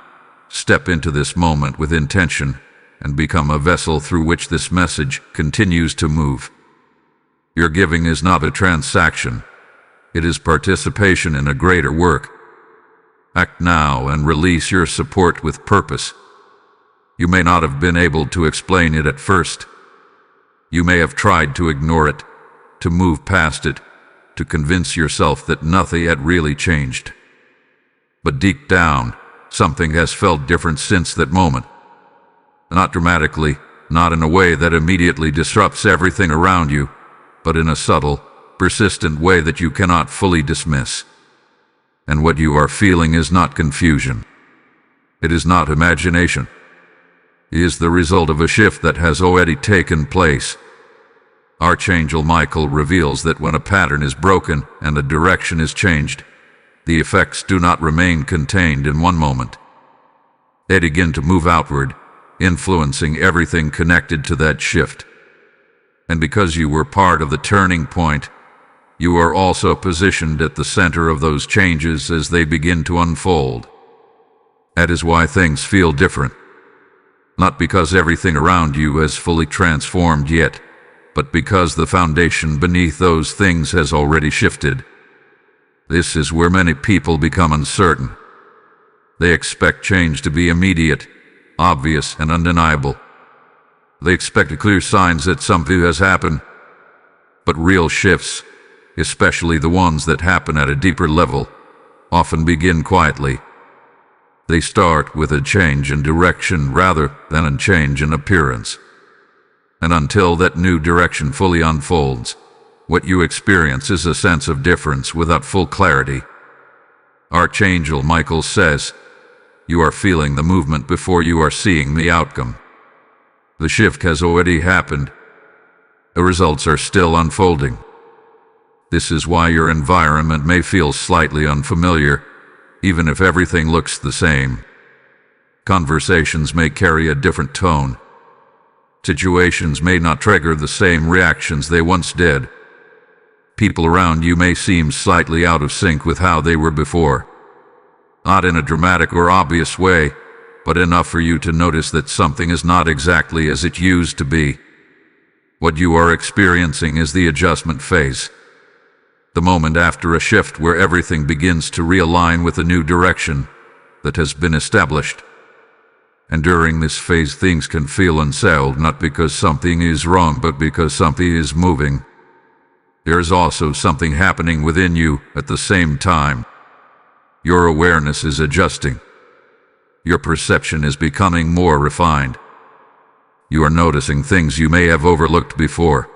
Speaker 1: Step into this moment with intention and become a vessel through which this message continues to move. Your giving is not a transaction. It is participation in a greater work. Act now and release your support with purpose. You may not have been able to explain it at first. You may have tried to ignore it, to move past it, to convince yourself that nothing had really changed. But deep down, something has felt different since that moment. Not dramatically, not in a way that immediately disrupts everything around you, but in a subtle, persistent way that you cannot fully dismiss. And what you are feeling is not confusion. It is not imagination. It is the result of a shift that has already taken place. Archangel Michael reveals that when a pattern is broken and a direction is changed, the effects do not remain contained in one moment. They begin to move outward, influencing everything connected to that shift. And because you were part of the turning point, you are also positioned at the center of those changes as they begin to unfold. That is why things feel different. Not because everything around you has fully transformed yet, but because the foundation beneath those things has already shifted. This is where many people become uncertain. They expect change to be immediate, obvious, and undeniable. They expect clear signs that something has happened. But real shifts, especially the ones that happen at a deeper level, often begin quietly. They start with a change in direction rather than a change in appearance. And until that new direction fully unfolds, what you experience is a sense of difference without full clarity. Archangel Michael says, you are feeling the movement before you are seeing the outcome. The shift has already happened. The results are still unfolding. This is why your environment may feel slightly unfamiliar, even if everything looks the same. Conversations may carry a different tone. Situations may not trigger the same reactions they once did. People around you may seem slightly out of sync with how they were before. Not in a dramatic or obvious way, but enough for you to notice that something is not exactly as it used to be. What you are experiencing is the adjustment phase. The moment after a shift where everything begins to realign with a new direction that has been established. And during this phase things can feel unsettled, not because something is wrong, but because something is moving. There is also something happening within you at the same time. Your awareness is adjusting. Your perception is becoming more refined. You are noticing things you may have overlooked before.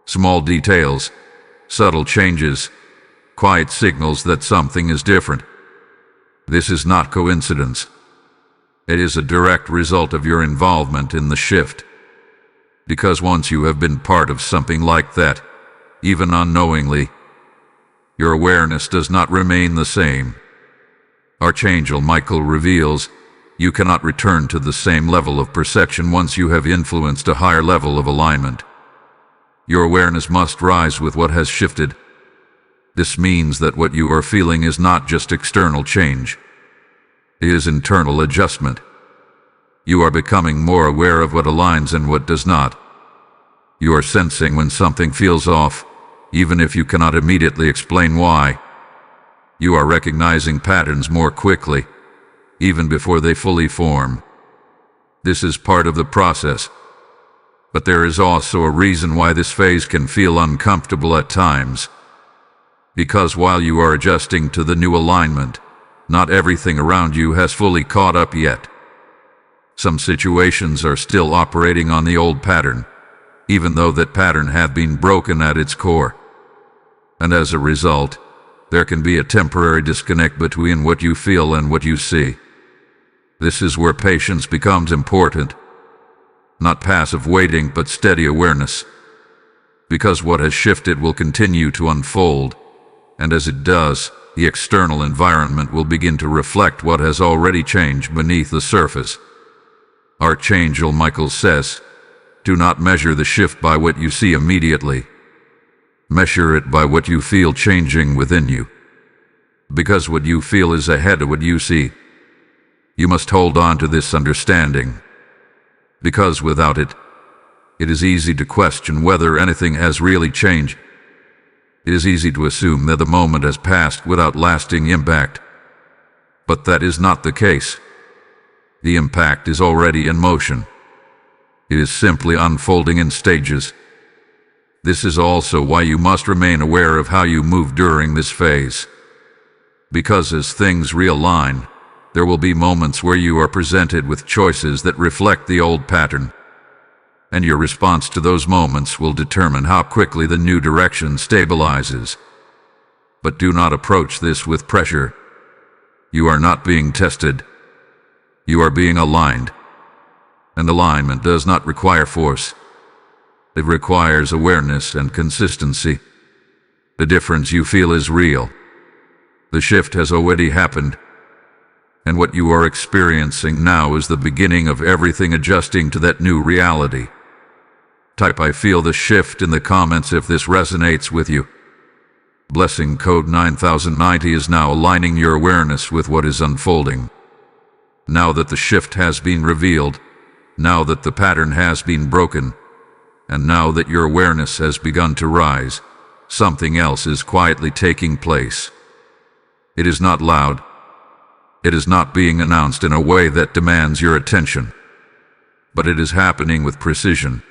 Speaker 1: Small details, subtle changes, quiet signals that something is different. This is not coincidence. It is a direct result of your involvement in the shift. Because once you have been part of something like that, even unknowingly, your awareness does not remain the same. Archangel Michael reveals, You cannot return to the same level of perception once you have influenced a higher level of alignment. Your awareness must rise with what has shifted. This means that what you are feeling is not just external change. It is internal adjustment. You are becoming more aware of what aligns and what does not. You are sensing when something feels off, even if you cannot immediately explain why. You are recognizing patterns more quickly, even before they fully form. This is part of the process. But there is also a reason why this phase can feel uncomfortable at times. Because while you are adjusting to the new alignment, not everything around you has fully caught up yet. Some situations are still operating on the old pattern, even though that pattern have been broken at its core. And as a result, there can be a temporary disconnect between what you feel and what you see. This is where patience becomes important. Not passive waiting, but steady awareness. Because what has shifted will continue to unfold, and as it does, the external environment will begin to reflect what has already changed beneath the surface. Archangel Michael says, "Do not measure the shift by what you see immediately. Measure it by what you feel changing within you. Because what you feel is ahead of what you see. You must hold on to this understanding. Because without it, it is easy to question whether anything has really changed. It is easy to assume that the moment has passed without lasting impact. But that is not the case. The impact is already in motion. It is simply unfolding in stages. This is also why you must remain aware of how you move during this phase. Because as things realign, there will be moments where you are presented with choices that reflect the old pattern. And your response to those moments will determine how quickly the new direction stabilizes. But do not approach this with pressure. You are not being tested. You are being aligned. And alignment does not require force. It requires awareness and consistency. The difference you feel is real. The shift has already happened. And what you are experiencing now is the beginning of everything adjusting to that new reality. Type "I feel the shift" in the comments if this resonates with you. Blessing code 9090 is now aligning your awareness with what is unfolding. Now that the shift has been revealed, now that the pattern has been broken, and now that your awareness has begun to rise, something else is quietly taking place. It is not loud. It is not being announced in a way that demands your attention. But it is happening with precision.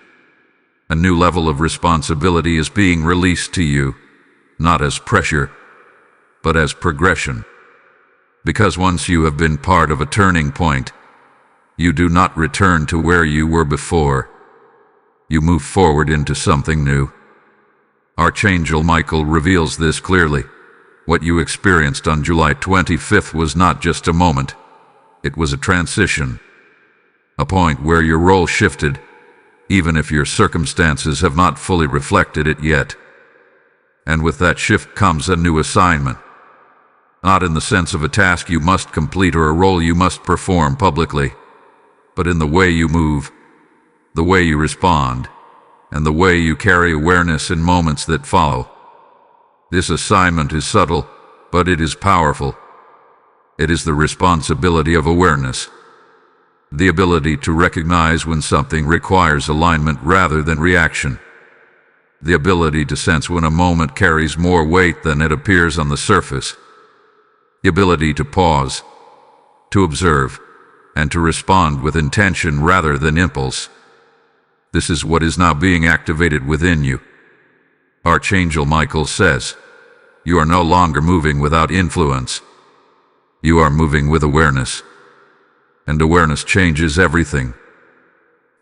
Speaker 1: A new level of responsibility is being released to you, not as pressure, but as progression. Because once you have been part of a turning point, you do not return to where you were before. You move forward into something new. Archangel Michael reveals this clearly. What you experienced on July 25th was not just a moment. It was a transition. A point where your role shifted, even if your circumstances have not fully reflected it yet. And with that shift comes a new assignment. Not in the sense of a task you must complete or a role you must perform publicly, but in the way you move, the way you respond, and the way you carry awareness in moments that follow. This assignment is subtle, but it is powerful. It is the responsibility of awareness. The ability to recognize when something requires alignment rather than reaction. The ability to sense when a moment carries more weight than it appears on the surface. The ability to pause, to observe, and to respond with intention rather than impulse. This is what is now being activated within you. Archangel Michael says, "You are no longer moving without influence. You are moving with awareness. And awareness changes everything.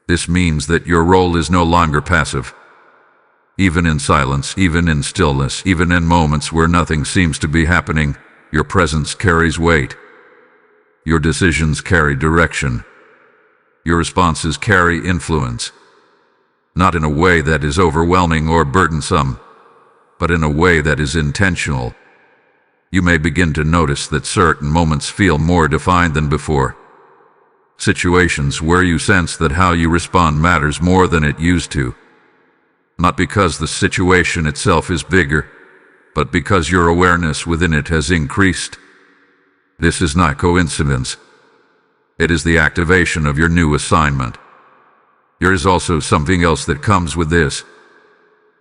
Speaker 1: This means that your role is no longer passive. Even in silence, even in stillness, even in moments where nothing seems to be happening, your presence carries weight. Your decisions carry direction. Your responses carry influence. Not in a way that is overwhelming or burdensome, but in a way that is intentional. You may begin to notice that certain moments feel more defined than before. Situations where you sense that how you respond matters more than it used to. Not because the situation itself is bigger, but because your awareness within it has increased. This is not coincidence. It is the activation of your new assignment. There is also something else that comes with this.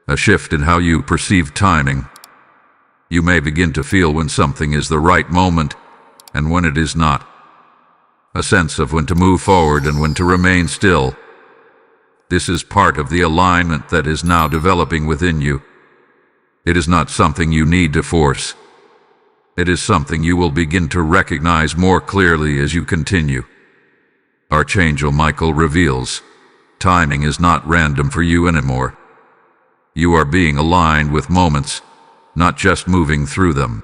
Speaker 1: A shift in how you perceive timing. You may begin to feel when something is the right moment and when it is not. A sense of when to move forward and when to remain still. This is part of the alignment that is now developing within you. It is not something you need to force. It is something you will begin to recognize more clearly as you continue. Archangel Michael reveals, timing is not random for you anymore. You are being aligned with moments, not just moving through them.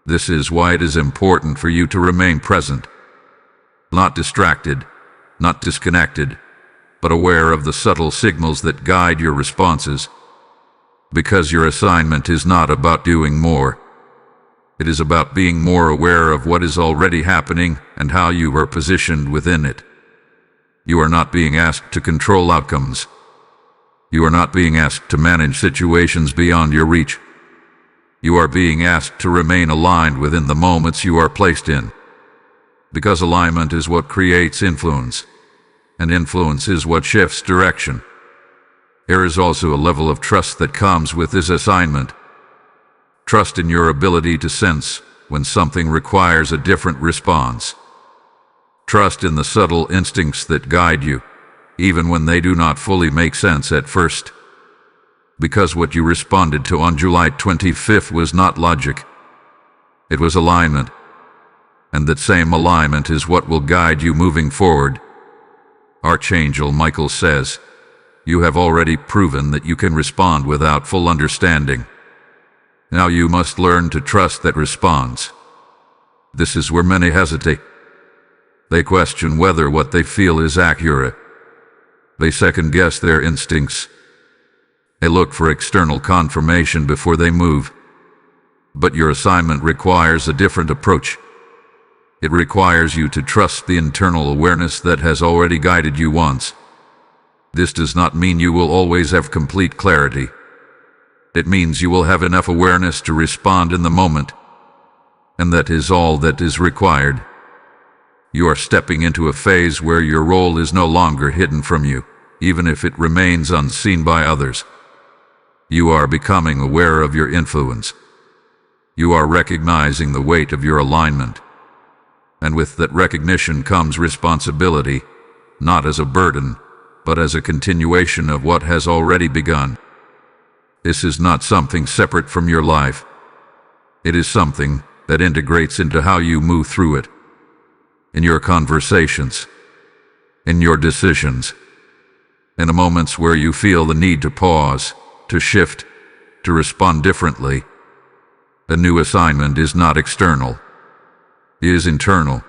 Speaker 1: This is why it is important for you to remain present. Not distracted, not disconnected, but aware of the subtle signals that guide your responses. Because your assignment is not about doing more. It is about being more aware of what is already happening and how you are positioned within it. You are not being asked to control outcomes. You are not being asked to manage situations beyond your reach. You are being asked to remain aligned within the moments you are placed in. Because alignment is what creates influence, and influence is what shifts direction. There is also a level of trust that comes with this assignment. Trust in your ability to sense when something requires a different response. Trust in the subtle instincts that guide you, even when they do not fully make sense at first. Because what you responded to on July 25th was not logic. It was alignment. And that same alignment is what will guide you moving forward. Archangel Michael says, you have already proven that you can respond without full understanding. Now you must learn to trust that response. This is where many hesitate. They question whether what they feel is accurate. They second-guess their instincts. They look for external confirmation before they move. But your assignment requires a different approach. It requires you to trust the internal awareness that has already guided you once. This does not mean you will always have complete clarity. It means you will have enough awareness to respond in the moment, and that is all that is required. You are stepping into a phase where your role is no longer hidden from you, even if it remains unseen by others. You are becoming aware of your influence. You are recognizing the weight of your alignment. And with that recognition comes responsibility, not as a burden, but as a continuation of what has already begun. This is not something separate from your life. It is something that integrates into how you move through it. In your conversations, in your decisions, in the moments where you feel the need to pause, to shift, to respond differently. The new assignment is not external. It is internal.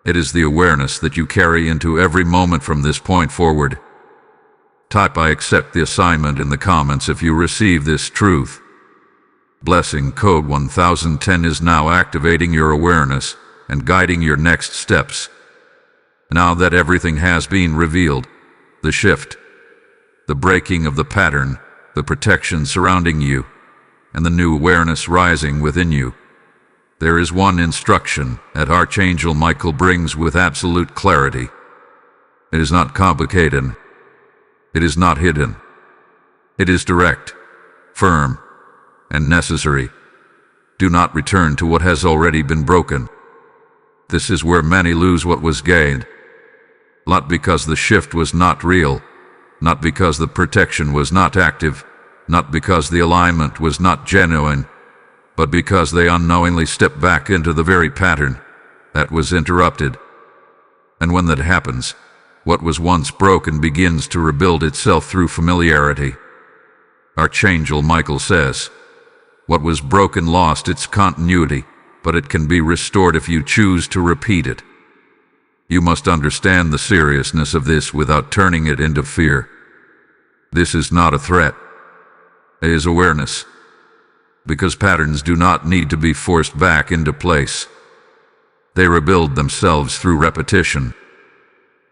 Speaker 1: It is the awareness that you carry into every moment from this point forward. Type I accept the assignment in the comments if you receive this truth. Blessing code 1010 is now activating your awareness and guiding your next steps. Now that everything has been revealed, the shift, the breaking of the pattern, the protection surrounding you, and the new awareness rising within you, there is one instruction that Archangel Michael brings with absolute clarity. It is not complicated. It is not hidden. It is direct, firm, and necessary. Do not return to what has already been broken. This is where many lose what was gained. Not because the shift was not real, not because the protection was not active, not because the alignment was not genuine, but because they unknowingly stepped back into the very pattern that was interrupted. And when that happens, what was once broken begins to rebuild itself through familiarity. Archangel Michael says, what was broken lost its continuity, but it can be restored if you choose to repeat it. You must understand the seriousness of this without turning it into fear. This is not a threat. It is awareness. Because patterns do not need to be forced back into place. They rebuild themselves through repetition,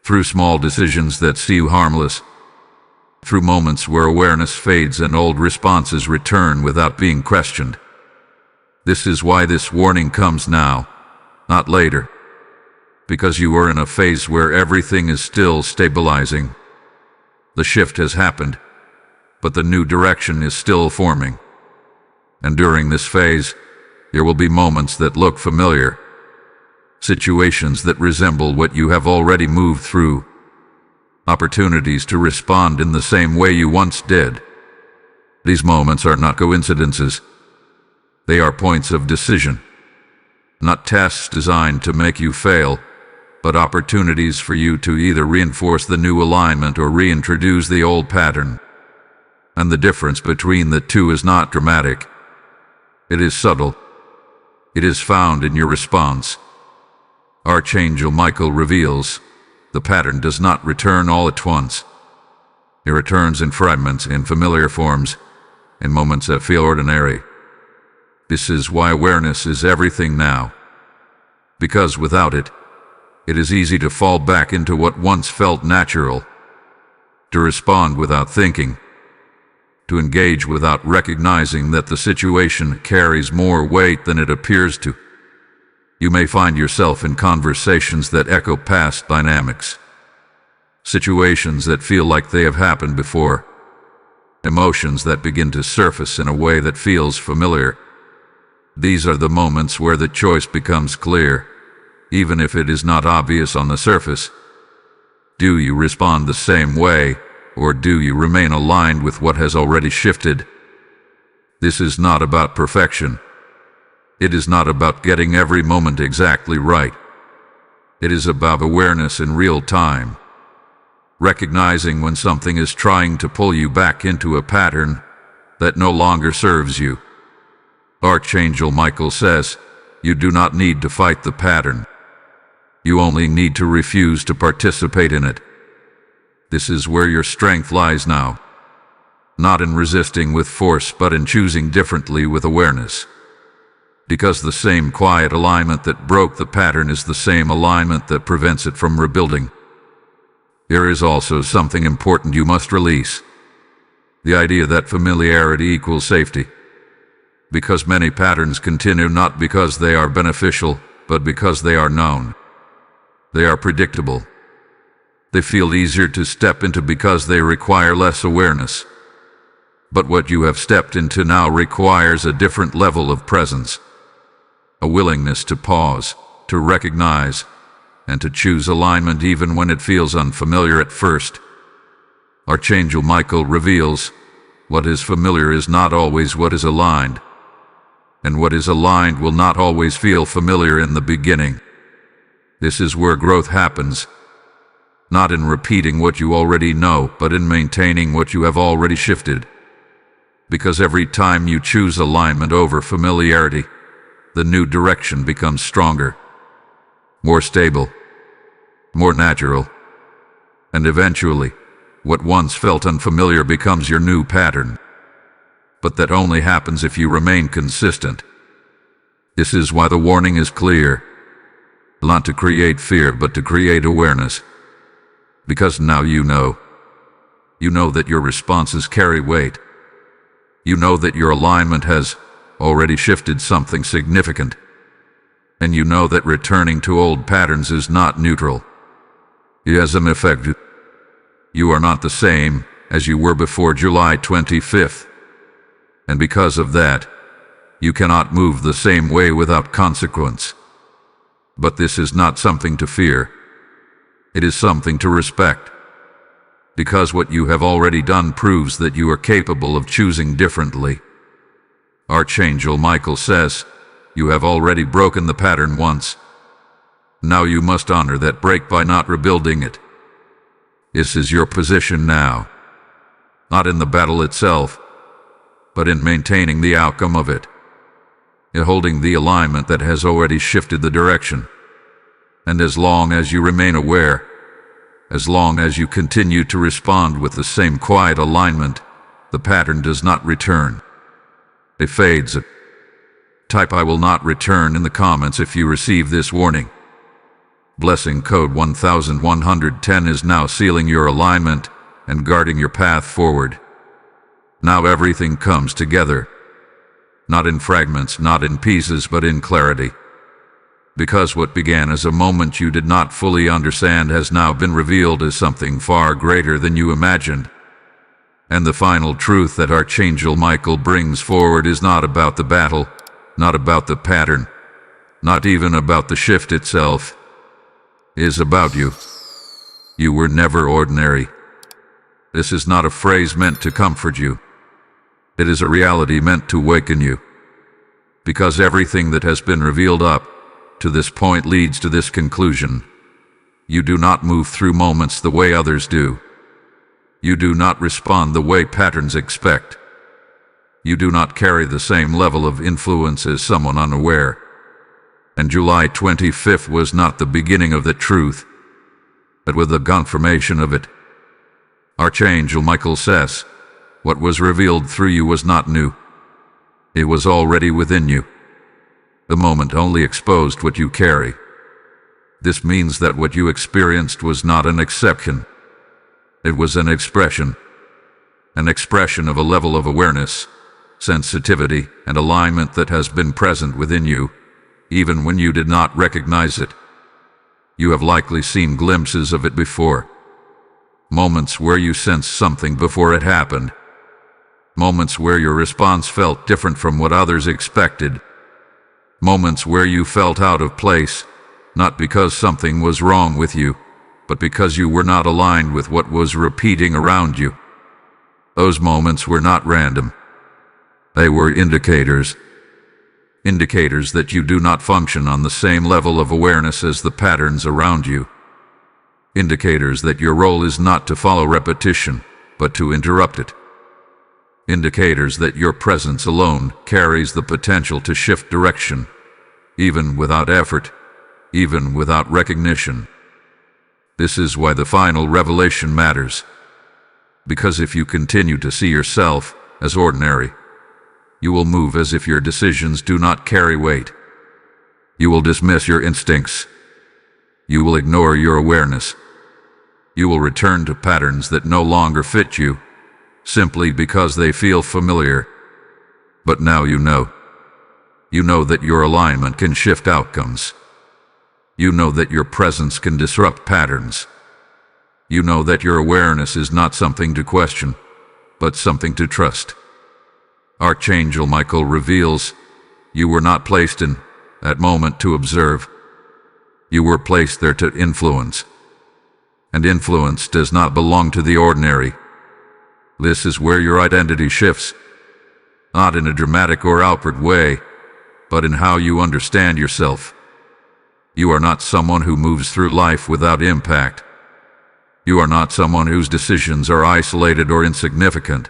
Speaker 1: through small decisions that seem harmless, through moments where awareness fades and old responses return without being questioned. This is why this warning comes now, not later, because you are in a phase where everything is still stabilizing. The shift has happened, but the new direction is still forming. And during this phase, there will be moments that look familiar, situations that resemble what you have already moved through, opportunities to respond in the same way you once did. These moments are not coincidences. They are points of decision, not tests designed to make you fail, but opportunities for you to either reinforce the new alignment or reintroduce the old pattern. And the difference between the two is not dramatic. It is subtle. It is found in your response. Archangel Michael reveals, the pattern does not return all at once. It returns in fragments, in familiar forms, in moments that feel ordinary. This is why awareness is everything now. Because without it, it is easy to fall back into what once felt natural, to respond without thinking, to engage without recognizing that the situation carries more weight than it appears to. You may find yourself in conversations that echo past dynamics, situations that feel like they have happened before, emotions that begin to surface in a way that feels familiar. These are the moments where the choice becomes clear, even if it is not obvious on the surface. Do you respond the same way, or do you remain aligned with what has already shifted? This is not about perfection. It is not about getting every moment exactly right. It is about awareness in real time, recognizing when something is trying to pull you back into a pattern that no longer serves you. Archangel Michael says, you do not need to fight the pattern. You only need to refuse to participate in it. This is where your strength lies now, not in resisting with force, but in choosing differently with awareness. Because the same quiet alignment that broke the pattern is the same alignment that prevents it from rebuilding. There is also something important you must release. The idea that familiarity equals safety. Because many patterns continue not because they are beneficial, but because they are known. They are predictable. They feel easier to step into because they require less awareness. But what you have stepped into now requires a different level of presence. A willingness to pause, to recognize, and to choose alignment even when it feels unfamiliar at first. Archangel Michael reveals, what is familiar is not always what is aligned, and what is aligned will not always feel familiar in the beginning. This is where growth happens, not in repeating what you already know, but in maintaining what you have already shifted. Because every time you choose alignment over familiarity, the new direction becomes stronger, more stable, more natural, and eventually, what once felt unfamiliar becomes your new pattern. But that only happens if you remain consistent. This is why the warning is clear, not to create fear, but to create awareness. Because now you know that your responses carry weight. You know that your alignment has already shifted something significant. And you know that returning to old patterns is not neutral. It has an effect. You are not the same as you were before July 25th. And because of that, you cannot move the same way without consequence. But this is not something to fear. It is something to respect. Because what you have already done proves that you are capable of choosing differently. Archangel Michael says, you have already broken the pattern once. Now you must honor that break by not rebuilding it. This is your position now. Not in the battle itself, but in maintaining the outcome of it. In holding the alignment that has already shifted the direction. And as long as you remain aware, as long as you continue to respond with the same quiet alignment, the pattern does not return. It fades. Type I will not return in the comments if you receive this warning. Blessing code 1110 is now sealing your alignment and guarding your path forward. Now everything comes together. Not in fragments, not in pieces, but in clarity. Because what began as a moment you did not fully understand has now been revealed as something far greater than you imagined. And the final truth that Archangel Michael brings forward is not about the battle, not about the pattern, not even about the shift itself. It is about you. You were never ordinary. This is not a phrase meant to comfort you. It is a reality meant to waken you. Because everything that has been revealed up to this point leads to this conclusion. You do not move through moments the way others do. You do not respond the way patterns expect. You do not carry the same level of influence as someone unaware. And July 25th was not the beginning of the truth, but with the confirmation of it. Archangel Michael says, what was revealed through you was not new. It was already within you. The moment only exposed what you carry. This means that what you experienced was not an exception. It was an expression of a level of awareness, sensitivity, and alignment that has been present within you, even when you did not recognize it. You have likely seen glimpses of it before. Moments where you sensed something before it happened. Moments where your response felt different from what others expected. Moments where you felt out of place, not because something was wrong with you, but because you were not aligned with what was repeating around you. Those moments were not random. They were indicators. Indicators that you do not function on the same level of awareness as the patterns around you. Indicators that your role is not to follow repetition, but to interrupt it. Indicators that your presence alone carries the potential to shift direction, even without effort, even without recognition. This is why the final revelation matters. Because if you continue to see yourself as ordinary, you will move as if your decisions do not carry weight. You will dismiss your instincts. You will ignore your awareness. You will return to patterns that no longer fit you, simply because they feel familiar. But now you know. You know that your alignment can shift outcomes. You know that your presence can disrupt patterns. You know that your awareness is not something to question, but something to trust. Archangel Michael reveals, you were not placed in that moment to observe. You were placed there to influence. And influence does not belong to the ordinary. This is where your identity shifts, not in a dramatic or outward way, but in how you understand yourself. You are not someone who moves through life without impact. You are not someone whose decisions are isolated or insignificant.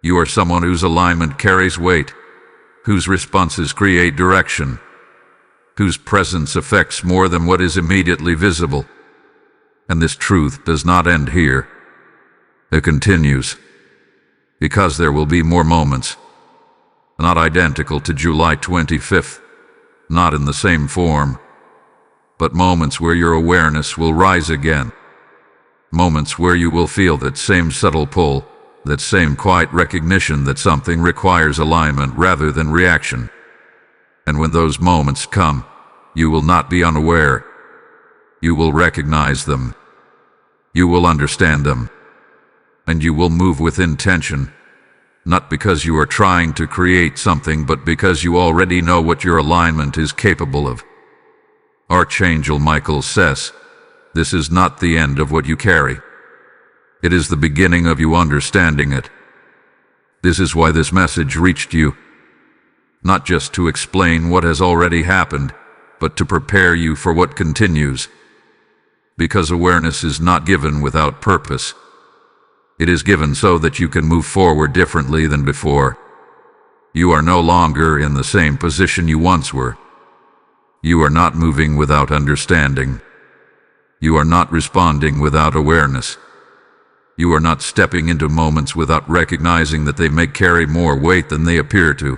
Speaker 1: You are someone whose alignment carries weight, whose responses create direction, whose presence affects more than what is immediately visible. And this truth does not end here. It continues. Because there will be more moments, not identical to July 25th, not in the same form, but moments where your awareness will rise again. Moments where you will feel that same subtle pull, that same quiet recognition that something requires alignment rather than reaction. And when those moments come, you will not be unaware. You will recognize them. You will understand them. And you will move with intention, not because you are trying to create something, but because you already know what your alignment is capable of. Archangel Michael says, this is not the end of what you carry. It is the beginning of you understanding it. This is why this message reached you. Not just to explain what has already happened, but to prepare you for what continues. Because awareness is not given without purpose. It is given so that you can move forward differently than before. You are no longer in the same position you once were. You are not moving without understanding. You are not responding without awareness. You are not stepping into moments without recognizing that they may carry more weight than they appear to.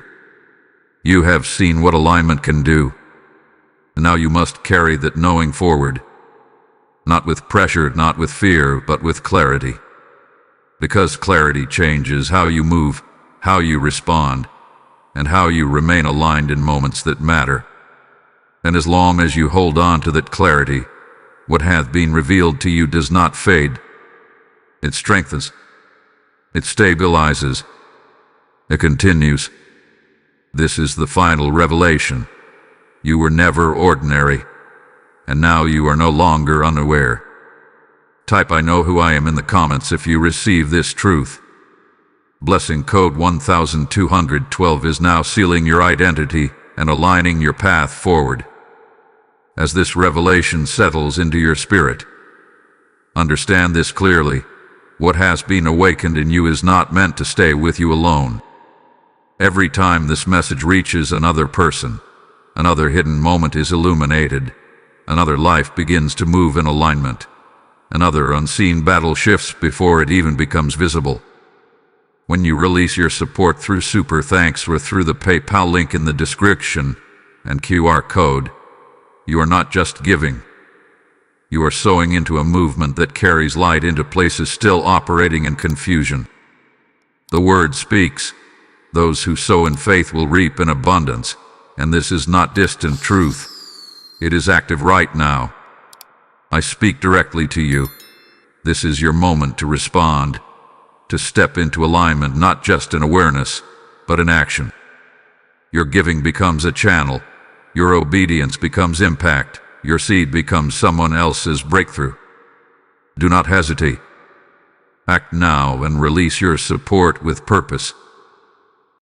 Speaker 1: You have seen what alignment can do. And now you must carry that knowing forward. Not with pressure, not with fear, but with clarity. Because clarity changes how you move, how you respond, and how you remain aligned in moments that matter. And as long as you hold on to that clarity, what hath been revealed to you does not fade. It strengthens. It stabilizes. It continues. This is the final revelation. You were never ordinary, and now you are no longer unaware. Type "I know who I am" in the comments if you receive this truth. Blessing code 1212 is now sealing your identity and aligning your path forward. As this revelation settles into your spirit, understand this clearly. What has been awakened in you is not meant to stay with you alone. Every time this message reaches another person, another hidden moment is illuminated, another life begins to move in alignment, another unseen battle shifts before it even becomes visible. When you release your support through Super Thanks or through the PayPal link in the description and QR code, you are not just giving. You are sowing into a movement that carries light into places still operating in confusion. The word speaks. Those who sow in faith will reap in abundance, and this is not distant truth. It is active right now. I speak directly to you. This is your moment to respond, to step into alignment, not just in awareness, but in action. Your giving becomes a channel. Your obedience becomes impact. Your seed becomes someone else's breakthrough. Do not hesitate. Act now and release your support with purpose.